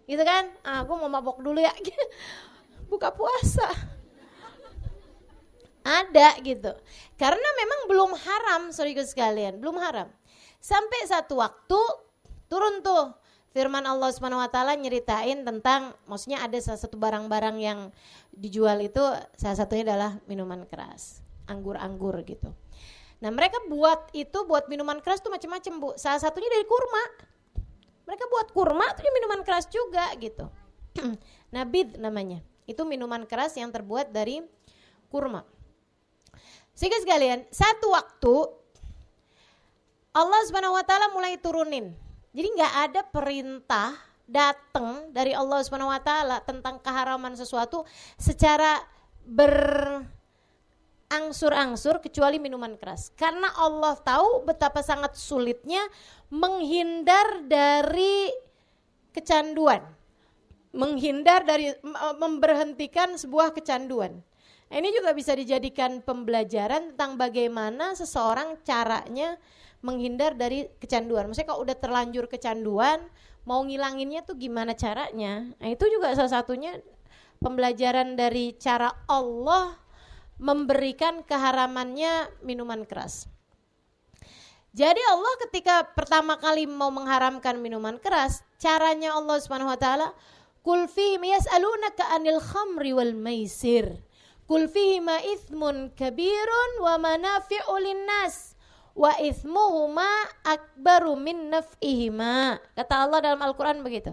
Gitu kan, aku mau mabok dulu ya, buka puasa. Ada gitu, karena memang belum haram, saudara sekalian, belum haram. Sampai satu waktu turun tuh firman Allah SWT nyeritain tentang, maksudnya ada salah satu barang-barang yang dijual itu salah satunya adalah minuman keras, anggur-anggur gitu. Nah mereka buat minuman keras tuh macam-macam Bu, salah satunya dari kurma. Mereka buat kurma tuh minuman keras juga gitu. Nabid namanya, itu minuman keras yang terbuat dari kurma. Sehingga sekalian, satu waktu Allah SWT mulai turunin. Jadi nggak ada perintah datang dari Allah SWT tentang keharaman sesuatu secara berangsur-angsur kecuali minuman keras. Karena Allah tahu betapa sangat sulitnya menghindar dari kecanduan. Menghindar dari memberhentikan sebuah kecanduan. Ini juga bisa dijadikan pembelajaran tentang bagaimana seseorang caranya menghindar dari kecanduan. Maksudnya kalau udah terlanjur kecanduan, mau ngilanginnya tuh gimana caranya? Nah itu juga salah satunya pembelajaran dari cara Allah memberikan keharamannya minuman keras. Jadi Allah ketika pertama kali mau mengharamkan minuman keras, caranya Allah SWT, Qul fihim yas'alunaka 'anil khamri wal maisir. Qul fihima ithmun kabirun wa manafi'u linnas. Wa ithmuhuma akbaru min naf'ihima. Kata Allah dalam Al-Quran begitu.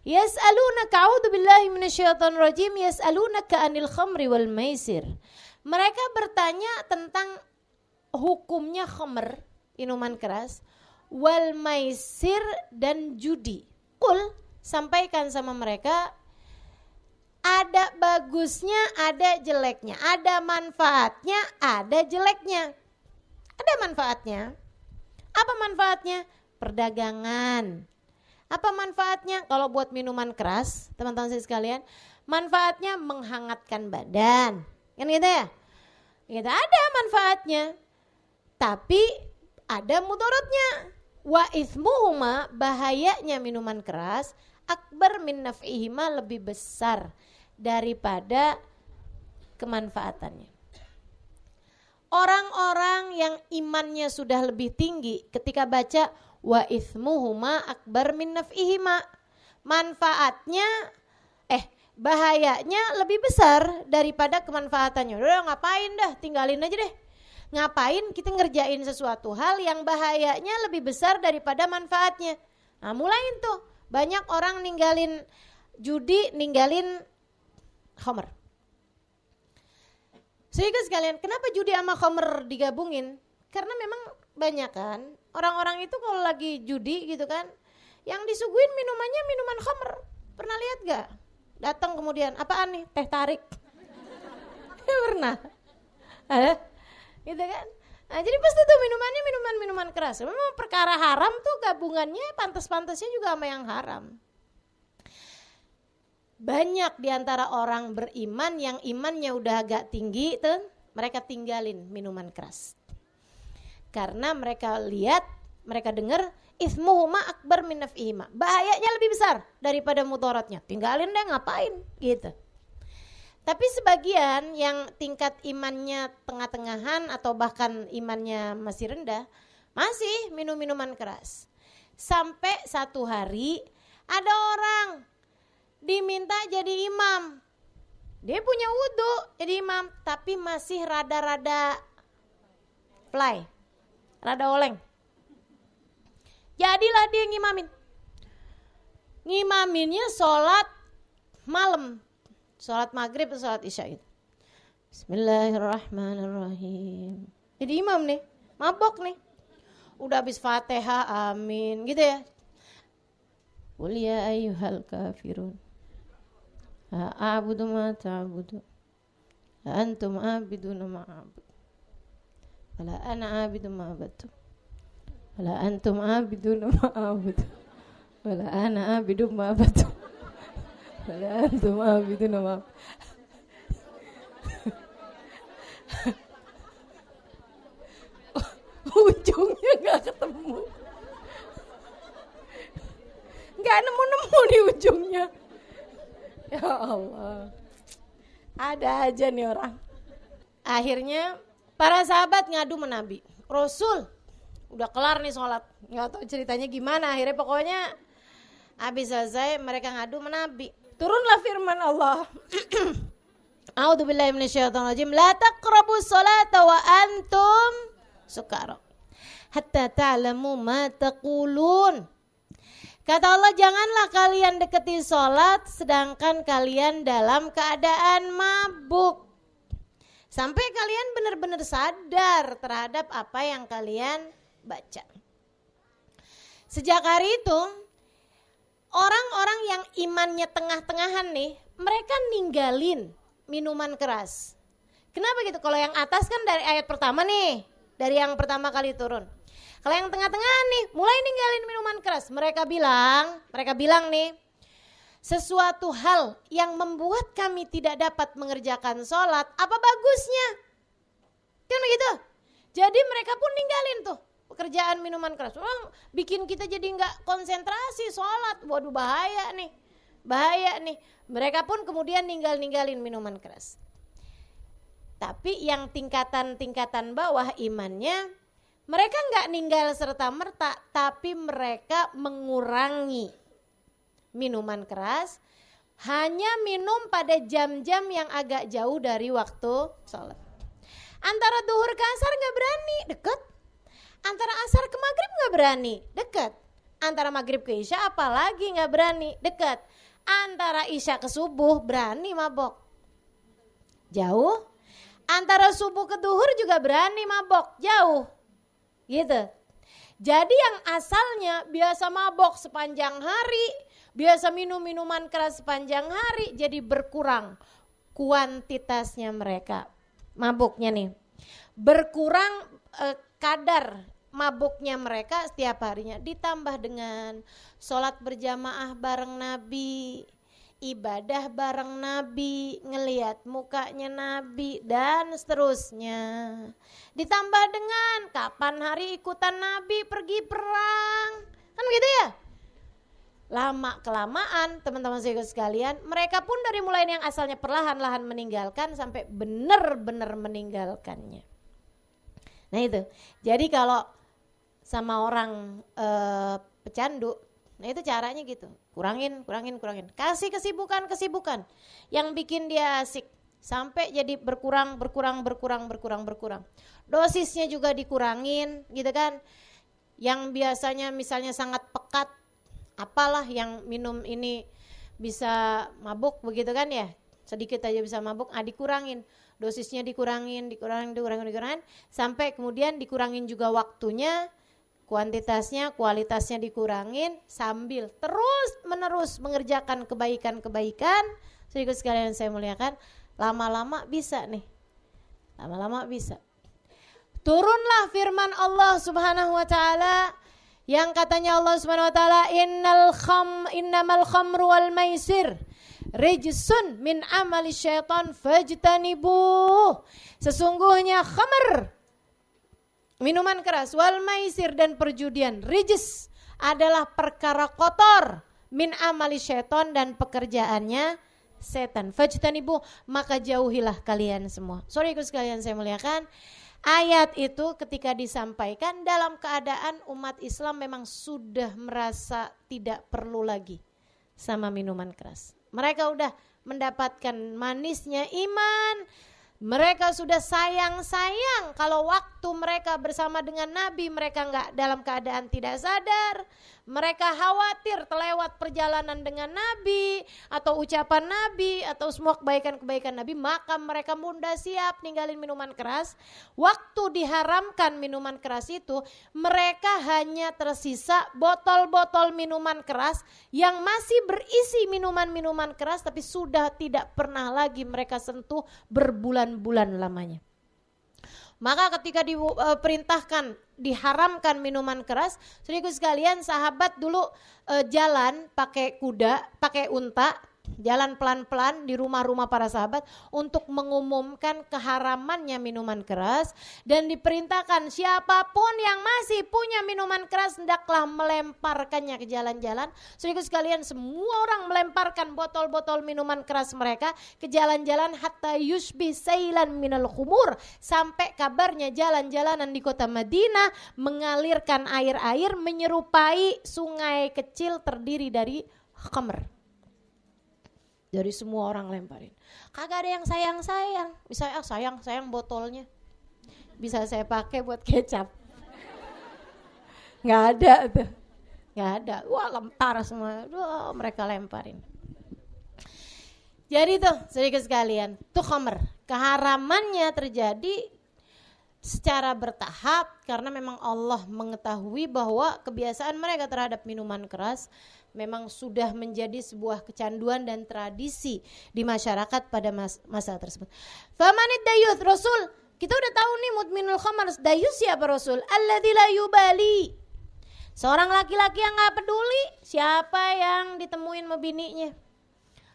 Yas'alunaka, a'udzu billahi minasyaitonir rajim, yas'alunaka 'anil khamri wal maisir. Mereka bertanya tentang hukumnya khamr, minuman keras, wal maisir dan judi. Qul, sampaikan sama mereka, ada bagusnya, ada jeleknya, ada manfaatnya, ada jeleknya. Ada manfaatnya. Apa manfaatnya? Perdagangan. Apa manfaatnya? Kalau buat minuman keras, teman-teman saya sekalian, manfaatnya menghangatkan badan. Kan gitu ya? Gitu, ada manfaatnya. Tapi ada mudaratnya. Wa itsmuhuma, bahayanya minuman keras, akbar min naf'ihima, lebih besar daripada kemanfaatannya. Orang-orang yang imannya sudah lebih tinggi ketika baca wa itsmuhuma akbar min naf'ihima, manfaatnya bahayanya lebih besar daripada kemanfaatannya. Udah ngapain dah, tinggalin aja deh. Ngapain kita ngerjain sesuatu hal yang bahayanya lebih besar daripada manfaatnya. Nah mulain tuh banyak orang ninggalin judi, ninggalin khamr. Sehingga sekalian, kenapa judi sama khamr digabungin? Karena memang banyak kan orang-orang itu kalau lagi judi gitu kan, Yang disuguhin minumannya minuman khamr. Pernah lihat gak? Datang kemudian, apaan nih? Teh tarik. Pernah? Ada? Gitu kan? Nah, jadi pasti tuh minumannya minuman keras. Memang perkara haram tuh gabungannya pantas-pantasnya juga sama yang haram. Banyak diantara orang beriman yang imannya udah agak tinggi tuh, mereka tinggalin minuman keras. Karena mereka lihat, mereka dengar ismuhuma akbar min naf'ihima. Bahayanya lebih besar daripada mudaratnya. Tinggalin deh, ngapain gitu. Tapi sebagian yang tingkat imannya tengah-tengahan atau bahkan imannya masih rendah, masih minum minuman keras. Sampai satu hari ada orang diminta jadi imam. Dia punya wudhu jadi imam, tapi masih rada-rada fly, rada oleng. Jadilah dia ngimamin. Ngimaminnya sholat malam, sholat maghrib atau sholat isya itu. Bismillahirrahmanirrahim. Jadi imam nih, mabok nih. Udah habis Fatihah, amin gitu ya. Qul ya ayyuhal kafirun. A'budu ma ta'budu. Antum abiduna ma a'budu. Wala ana abidu ma abadtu. Wala antum abiduna ma a'budu. Wala ana abidu ma abadtu. Wala antum abiduna ma ujungnya gak ketemu. Gak nemu-nemu di ujungnya. Ya Allah, ada aja nih orang. Akhirnya para sahabat ngadu sama Nabi. Rasul, udah kelar nih sholat. Gak tahu ceritanya gimana. Akhirnya pokoknya habis selesai mereka ngadu sama Nabi. Turunlah firman Allah. A'udzubillahi minasyaitonirrajim. La taqrabus sholata wa antum sukara hatta ta'lamu ma taqulun. Kata Allah, janganlah kalian deketi sholat sedangkan kalian dalam keadaan mabuk. Sampai kalian benar-benar sadar terhadap apa yang kalian baca. Sejak hari itu, orang-orang yang imannya tengah-tengahan nih, mereka ninggalin minuman keras. Kenapa gitu? Kalau yang atas kan dari ayat pertama nih, dari yang pertama kali turun. Kalau yang tengah-tengah nih, mulai ninggalin minuman keras. Mereka bilang nih, sesuatu hal yang membuat kami tidak dapat mengerjakan sholat, apa bagusnya? Kan begitu? Jadi mereka pun ninggalin tuh pekerjaan minuman keras. Orang bikin kita jadi nggak konsentrasi sholat. Waduh, bahaya nih. Mereka pun kemudian ninggalin minuman keras. Tapi yang tingkatan bawah imannya, mereka nggak ninggal serta-merta, tapi mereka mengurangi minuman keras, hanya minum pada jam-jam yang agak jauh dari waktu sholat. Antara duhur ke asar nggak berani, dekat. Antara asar ke maghrib nggak berani, dekat. Antara maghrib ke isya apalagi nggak berani, dekat. Antara isya ke subuh berani mabok, jauh. Antara subuh ke duhur juga berani mabok, jauh. Gitu. Jadi yang asalnya biasa mabok sepanjang hari, biasa minum minuman keras sepanjang hari, jadi berkurang kuantitasnya mereka mabuknya nih. Berkurang kadar mabuknya mereka setiap harinya, ditambah dengan sholat berjamaah bareng Nabi, ibadah bareng Nabi, ngelihat mukanya Nabi, dan seterusnya. Ditambah dengan kapan hari ikutan Nabi pergi perang, kan gitu ya. Lama kelamaan teman-teman sekalian, mereka pun dari mulai yang asalnya perlahan-lahan meninggalkan sampai benar-benar meninggalkannya. Nah itu, jadi kalau sama orang pecandu, nah itu caranya gitu, kurangin. Kasih kesibukan yang bikin dia asik. Sampai jadi berkurang. Dosisnya juga dikurangin gitu kan. Yang biasanya misalnya sangat pekat, apalah yang minum ini bisa mabuk begitu kan ya. Sedikit aja bisa mabuk, dikurangin. Dosisnya dikurangin. Sampai kemudian dikurangin juga waktunya. kuantitasnya, kualitasnya dikurangin sambil terus menerus mengerjakan kebaikan-kebaikan. Saudara sekalian saya muliakan, lama-lama bisa nih. Lama-lama bisa. Turunlah firman Allah Subhanahu wa taala yang katanya Allah Subhanahu wa taala, innamal khamru wal maisir rijsun min amali syaitan fajtanibuh. Sesungguhnya khamr, minuman keras, wal maisir dan perjudian, rijs adalah perkara kotor, min amali syaitan dan pekerjaannya setan. Fajtanibuh, maka jauhilah kalian semua. Saudaraku sekalian saya muliakan, ayat itu ketika disampaikan dalam keadaan umat Islam memang sudah merasa tidak perlu lagi sama minuman keras. Mereka udah mendapatkan manisnya iman. Mereka sudah sayang-sayang kalau waktu mereka bersama dengan Nabi mereka enggak dalam keadaan tidak sadar. Mereka khawatir terlewat perjalanan dengan Nabi atau ucapan Nabi atau semua kebaikan-kebaikan Nabi, maka mereka mudah siap ninggalin minuman keras. Waktu diharamkan minuman keras itu, mereka hanya tersisa botol-botol minuman keras yang masih berisi minuman-minuman keras tapi sudah tidak pernah lagi mereka sentuh berbulan-bulan lamanya. Maka ketika diperintahkan diharamkan minuman keras, saudaraku sekalian, sahabat dulu jalan pakai kuda, pakai unta, jalan pelan-pelan di rumah-rumah para sahabat untuk mengumumkan keharamannya minuman keras, dan diperintahkan siapapun yang masih punya minuman keras hendaklah melemparkannya ke jalan-jalan. Saudaraku sekalian, semua orang melemparkan botol-botol minuman keras mereka ke jalan-jalan hatta yushbih sailan minal khumur, sampai kabarnya jalan-jalanan di kota Madinah mengalirkan air-air menyerupai sungai kecil terdiri dari khamr. Dari semua orang lemparin. Kagak ada yang sayang-sayang. Misalnya sayang botolnya. Bisa saya pakai buat kecap. Nggak ada tuh. Nggak ada. Wah, lempar semua. Wah, mereka lemparin. Jadi tuh, saudara sekalian, tuh khamr. Keharamannya terjadi secara bertahap karena memang Allah mengetahui bahwa kebiasaan mereka terhadap minuman keras memang sudah menjadi sebuah kecanduan dan tradisi di masyarakat pada masa tersebut. Famanid dayuth, Rasul, kita udah tahu nih mudminul khamar. Dayuth siapa Rasul? Alladzi la yubali. Seorang laki-laki yang gak peduli siapa yang ditemuin sama bininya.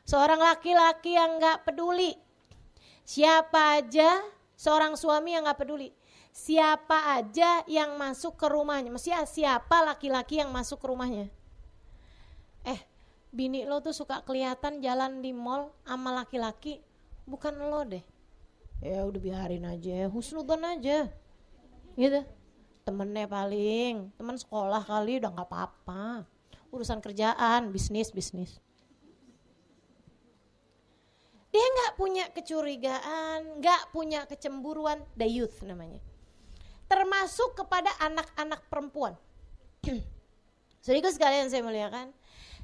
Seorang laki-laki yang gak peduli siapa aja, seorang suami yang gak peduli siapa aja yang masuk ke rumahnya. Maksudnya siapa laki-laki yang masuk ke rumahnya. Bini lo tuh suka kelihatan jalan di mall sama laki-laki, bukan lo deh. Ya udah biarin aja, husnudzon aja. Gitu. Temennya paling, teman sekolah kali udah gak apa-apa. Urusan kerjaan, bisnis. Dia gak punya kecurigaan, gak punya kecemburuan, dayuth namanya. Termasuk kepada anak-anak perempuan. Saudaraku sekalian saya muliakan,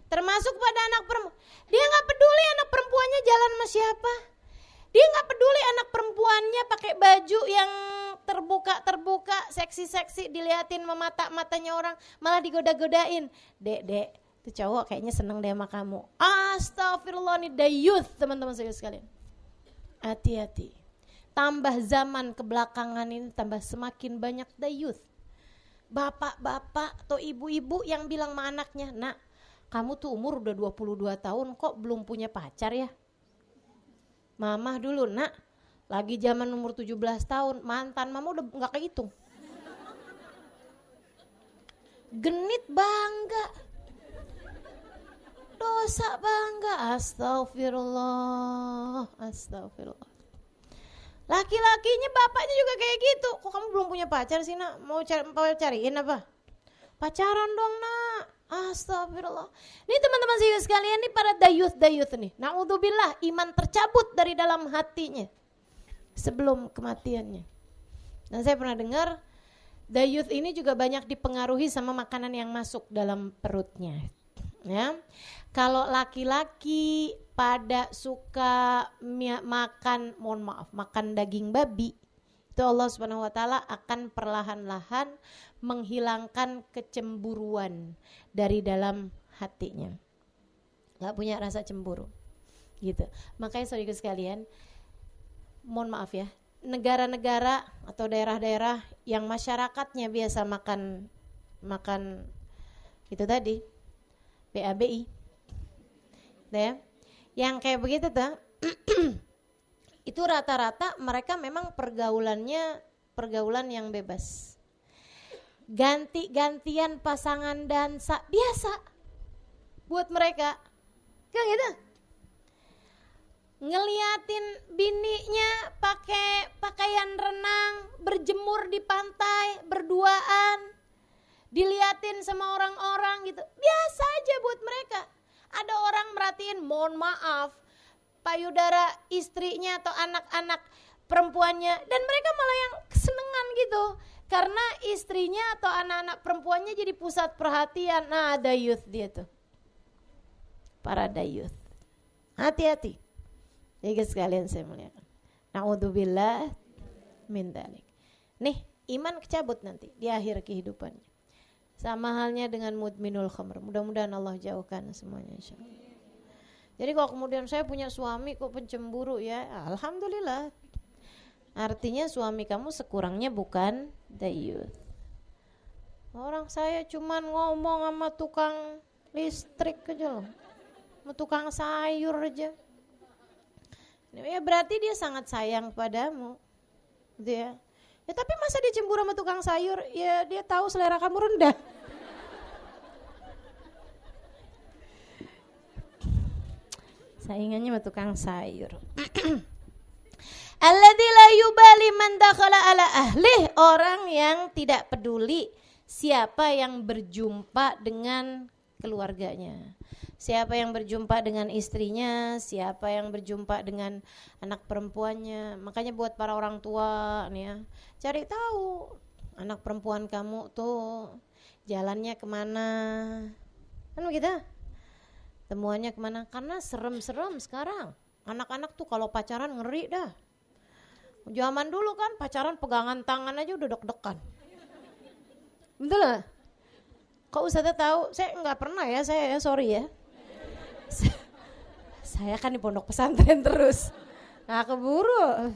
termasuk pada anak perempuan. Dia gak peduli anak perempuannya jalan sama siapa. Dia gak peduli anak perempuannya pakai baju yang terbuka, seksi-seksi, diliatin sama mata-matanya orang, malah digoda-godain. Dek, tuh cowok kayaknya seneng deh sama kamu. Astagfirullah, nih dayuth teman-teman saya sekalian. Hati-hati. Tambah zaman kebelakangan ini tambah semakin banyak dayuth. Bapak-bapak atau ibu-ibu yang bilang sama anaknya, nak, kamu tuh umur udah 22 tahun kok belum punya pacar ya? Mamah dulu, nak, lagi zaman umur 17 tahun, mantan mama udah gak kehitung. Genit bangga. Dosa bangga. Astagfirullah. Laki-lakinya bapaknya juga kayak gitu. Kok kamu belum punya pacar sih, nak? Mau cariin apa? Pacaran dong, nak. Astagfirullah. Ini teman-teman saya sekalian, nih para dayuth nih. Na'udzubillah, iman tercabut dari dalam hatinya sebelum kematiannya. Dan saya pernah dengar dayuth ini juga banyak dipengaruhi sama makanan yang masuk dalam perutnya. Ya, kalau laki-laki pada suka makan daging babi, itu Allah Subhanahu wa taala akan perlahan-lahan menghilangkan kecemburuan dari dalam hatinya. Gak punya rasa cemburu. Gitu. Makanya saudara sekalian, mohon maaf ya, negara-negara atau daerah-daerah yang masyarakatnya biasa makan itu tadi BABI, ya, yang kayak begitu tuh, itu rata-rata mereka memang pergaulan yang bebas, ganti-gantian pasangan dansa biasa buat mereka, kan gitu. Ngeliatin bininya pakai pakaian renang, berjemur di pantai, berduaan, diliatin sama orang-orang gitu. Biasa aja buat mereka. Ada orang merhatiin, mohon maaf, payudara istrinya atau anak-anak perempuannya, dan mereka malah yang kesenengan gitu. Karena istrinya atau anak-anak perempuannya jadi pusat perhatian. Nah, dayuth dia tuh. Para dayuth. Hati-hati. Jadi sekalian saya muliakan. Na'udzubillah min dzalik. Nih, iman kecabut nanti di akhir kehidupannya. Sama halnya dengan mudminul khamr. Mudah-mudahan Allah jauhkan semuanya insyaallah. Jadi kalau kemudian saya punya suami kok pencemburu, ya alhamdulillah. Artinya suami kamu sekurangnya bukan dayuth. Orang saya cuman ngomong sama tukang listrik aja loh. Sama tukang sayur aja. Ya berarti dia sangat sayang padamu, gitu ya. Ya tapi masa dia cemburu sama tukang sayur? Ya dia tahu selera kamu rendah. Saingannya sama tukang sayur. Alladzi la yubali man dakhala ala ahlih, orang yang tidak peduli siapa yang berjumpa dengan keluarganya. Siapa yang berjumpa dengan istrinya, siapa yang berjumpa dengan anak perempuannya. Makanya buat para orang tua nih ya, cari tahu anak perempuan kamu tuh jalannya kemana, kan begitu, temuannya kemana. Karena serem-serem sekarang anak-anak tuh kalau pacaran ngeri dah. Zaman dulu kan pacaran pegangan tangan aja udah deg-degan, betul lah. Kok Ustazah tahu? Saya nggak pernah ya, saya sorry ya. Saya kan di pondok pesantren terus, nggak keburu.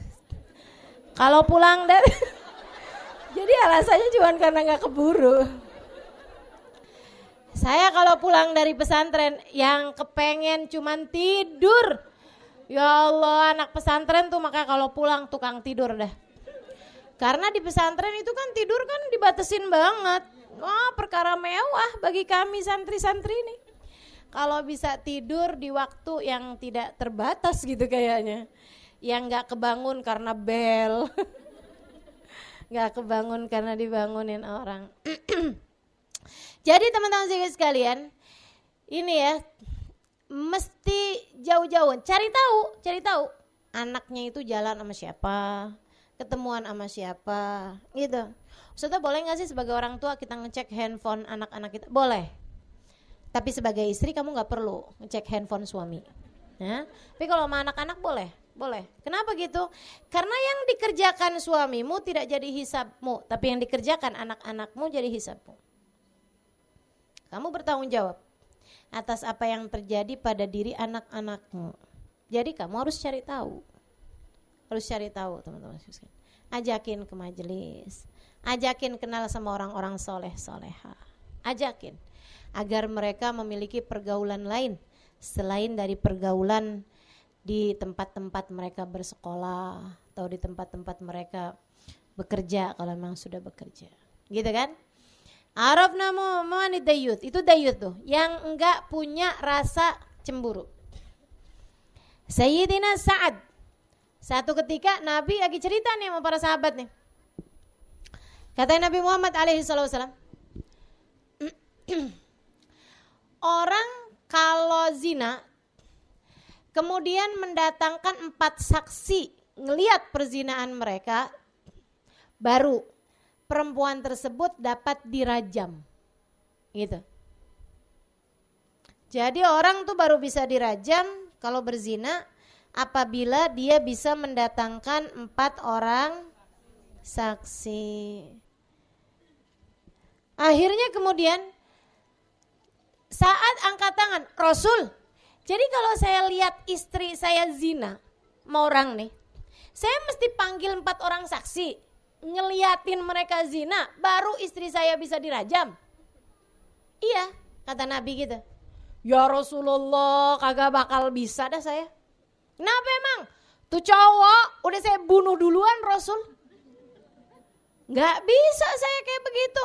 Kalau pulang dari, jadi alasannya cuma karena nggak keburu. Saya kalau pulang dari pesantren yang kepengen cuman tidur. Ya Allah, anak pesantren tuh makanya kalau pulang tukang tidur dah. Karena di pesantren itu kan tidur kan dibatesin banget. Wah, perkara mewah bagi kami santri-santri ini. Kalau bisa tidur di waktu yang tidak terbatas gitu kayaknya. Yang gak kebangun karena bel. Gak kebangun karena dibangunin orang. Jadi teman-teman sekalian, ini ya, mesti jauh-jauh cari tahu anaknya itu jalan sama siapa, ketemuan sama siapa, gitu. Ustazah boleh nggak sih sebagai orang tua kita ngecek handphone anak-anak kita? Boleh. Tapi sebagai istri kamu nggak perlu ngecek handphone suami. Ya? Tapi kalau sama anak-anak boleh. Kenapa gitu? Karena yang dikerjakan suamimu tidak jadi hisabmu, tapi yang dikerjakan anak-anakmu jadi hisabmu. Kamu bertanggung jawab atas apa yang terjadi pada diri anak-anakmu. Jadi kamu harus cari tahu. Teman-teman. Ajakin ke majelis. Ajakin kenal sama orang-orang soleh-soleha. Ajakin agar mereka memiliki pergaulan lain selain dari pergaulan di tempat-tempat mereka bersekolah atau di tempat-tempat mereka bekerja kalau memang sudah bekerja. Gitu kan? Arafna mu'mani dayuth, itu dayuth tuh yang enggak punya rasa cemburu. Sayyidina Sa'ad, satu ketika Nabi lagi cerita nih sama para sahabat nih. Kata Nabi Muhammad alaihi wasallam, orang kalau zina kemudian mendatangkan 4 saksi ngelihat perzinaan mereka, baru perempuan tersebut dapat dirajam. Gitu. Jadi orang tuh baru bisa dirajam kalau berzina apabila dia bisa mendatangkan 4 orang saksi. Akhirnya kemudian saat angkat tangan, Rasul, jadi kalau saya lihat istri saya zina sama orang nih, saya mesti panggil 4 orang saksi, ngeliatin mereka zina, baru istri saya bisa dirajam. Iya, kata Nabi gitu. Ya Rasulullah, kagak bakal bisa dah saya. Kenapa emang? Tuh cowok udah saya bunuh duluan Rasul. Gak bisa saya kayak begitu.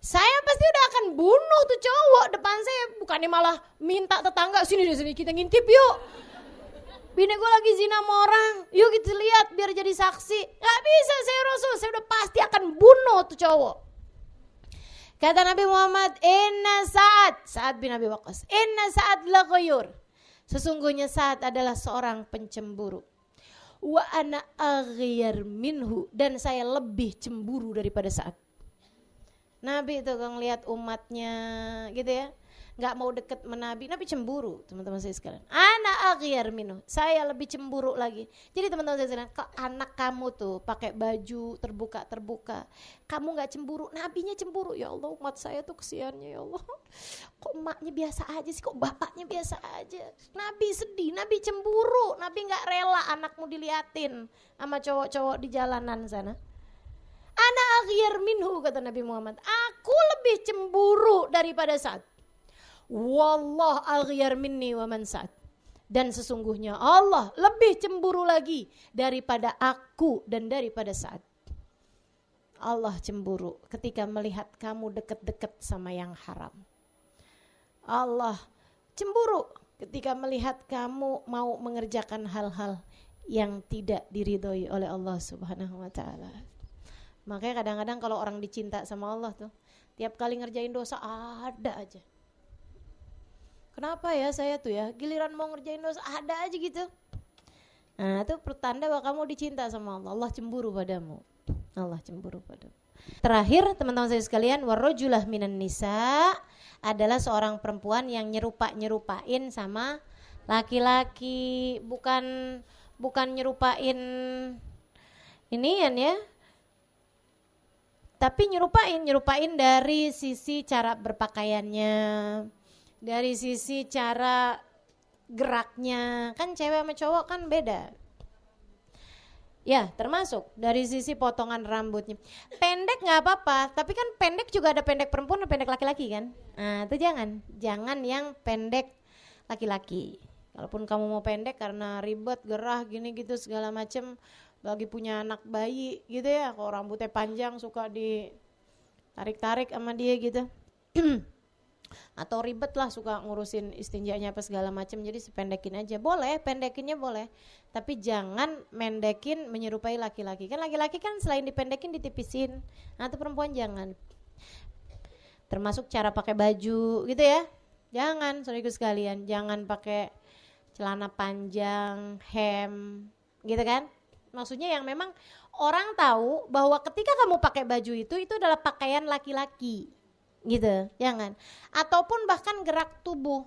Saya pasti udah akan bunuh tuh cowok depan saya. Bukannya malah minta tetangga, sini kita ngintip yuk. Bini gue lagi zina sama orang, yuk kita lihat biar jadi saksi. Gak bisa saya Rasul, saya udah pasti akan bunuh tuh cowok. Kata Nabi Muhammad, inna Sa'ad bin Abi Waqqas, inna Sa'ad la ghayur. Sesungguhnya Sa'ad adalah seorang pencemburu. Wa ana aghyar minhu, dan saya lebih cemburu daripada Sa'ad. Nabi itu kalau ngelihat umatnya gitu ya, nggak mau deket menabi, Nabi cemburu, teman-teman saya sekalian. Ana aghyar minhu, saya lebih cemburu lagi. Jadi teman-teman saya sekalian, kok anak kamu tuh pakai baju terbuka, kamu nggak cemburu, nabinya cemburu. Ya Allah, umat saya tuh kesiannya ya Allah. Kok emaknya biasa aja sih, kok bapaknya biasa aja. Nabi sedih, Nabi cemburu, Nabi nggak rela anakmu diliatin sama cowok-cowok di jalanan sana. Ana aghyar minhu, kata Nabi Muhammad, aku lebih cemburu daripada Sa'ad. Wallah aghyar minni wa man Sa'ad. Dan sesungguhnya Allah lebih cemburu lagi daripada aku dan daripada Sa'ad. Allah cemburu ketika melihat kamu deket-deket sama yang haram. Allah cemburu ketika melihat kamu mau mengerjakan hal-hal yang tidak diridhoi oleh Allah Subhanahu wa taala. Makanya kadang-kadang kalau orang dicinta sama Allah tuh, tiap kali ngerjain dosa ada aja. Kenapa ya saya tuh ya, giliran mau ngerjain dosa ada aja gitu. Nah itu pertanda bahwa kamu dicinta sama Allah. Allah cemburu padamu. Allah cemburu padamu. Terakhir teman-teman saya sekalian, warrajulah minan nisa adalah seorang perempuan yang nyerupain sama laki-laki, bukan nyerupain inian ya. Tapi nyerupain dari sisi cara berpakaiannya, dari sisi cara geraknya. Kan cewek sama cowok kan beda. Ya termasuk dari sisi potongan rambutnya. Pendek gak apa-apa, tapi kan pendek juga ada pendek perempuan dan pendek laki-laki kan. Nah itu jangan yang pendek laki-laki. Kalaupun kamu mau pendek karena ribet, gerah gini gitu segala macem, lagi punya anak bayi gitu ya, kalau rambutnya panjang suka ditarik-tarik sama dia gitu. Atau ribet lah suka ngurusin istinjanya apa segala macam, jadi sependekin aja. Boleh, pendekinnya boleh, tapi jangan mendekin menyerupai laki-laki. Kan laki-laki kan selain dipendekin ditipisin. Nah itu perempuan jangan. Termasuk cara pakai baju gitu ya. Jangan, saudaraku sekalian, jangan pakai celana panjang, hem gitu kan. Maksudnya yang memang orang tahu bahwa ketika kamu pakai baju itu adalah pakaian laki-laki gitu, jangan. Ataupun bahkan gerak tubuh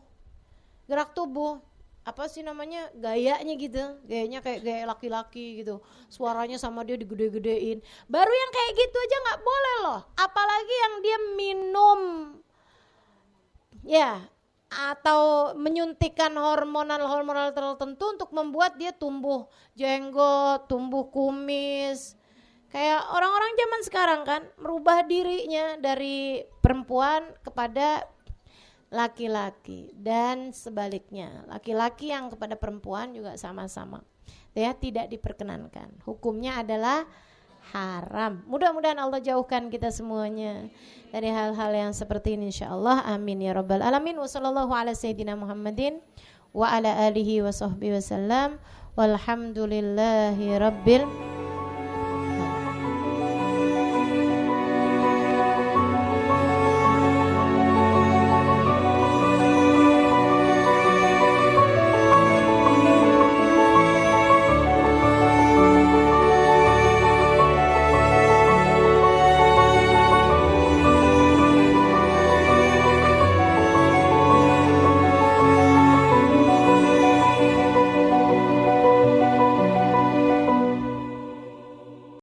apa sih namanya, gayanya gitu, gayanya kayak gaya laki-laki gitu, suaranya sama dia digede-gedein, baru yang kayak gitu aja nggak boleh loh. Apalagi yang dia minum ya atau menyuntikkan hormonal tertentu untuk membuat dia tumbuh jenggot, tumbuh kumis. Kayak orang-orang zaman sekarang kan merubah dirinya dari perempuan kepada laki-laki dan sebaliknya. Laki-laki yang kepada perempuan juga sama-sama. Ya, tidak diperkenankan. Hukumnya adalah haram. Mudah-mudahan Allah jauhkan kita semuanya dari hal-hal yang seperti ini insyaallah. Amin ya rabbal alamin. Wassallallahu ala sayyidina Muhammadin wa ala alihi wa sahbihi wasallam. Walhamdulillahi rabbil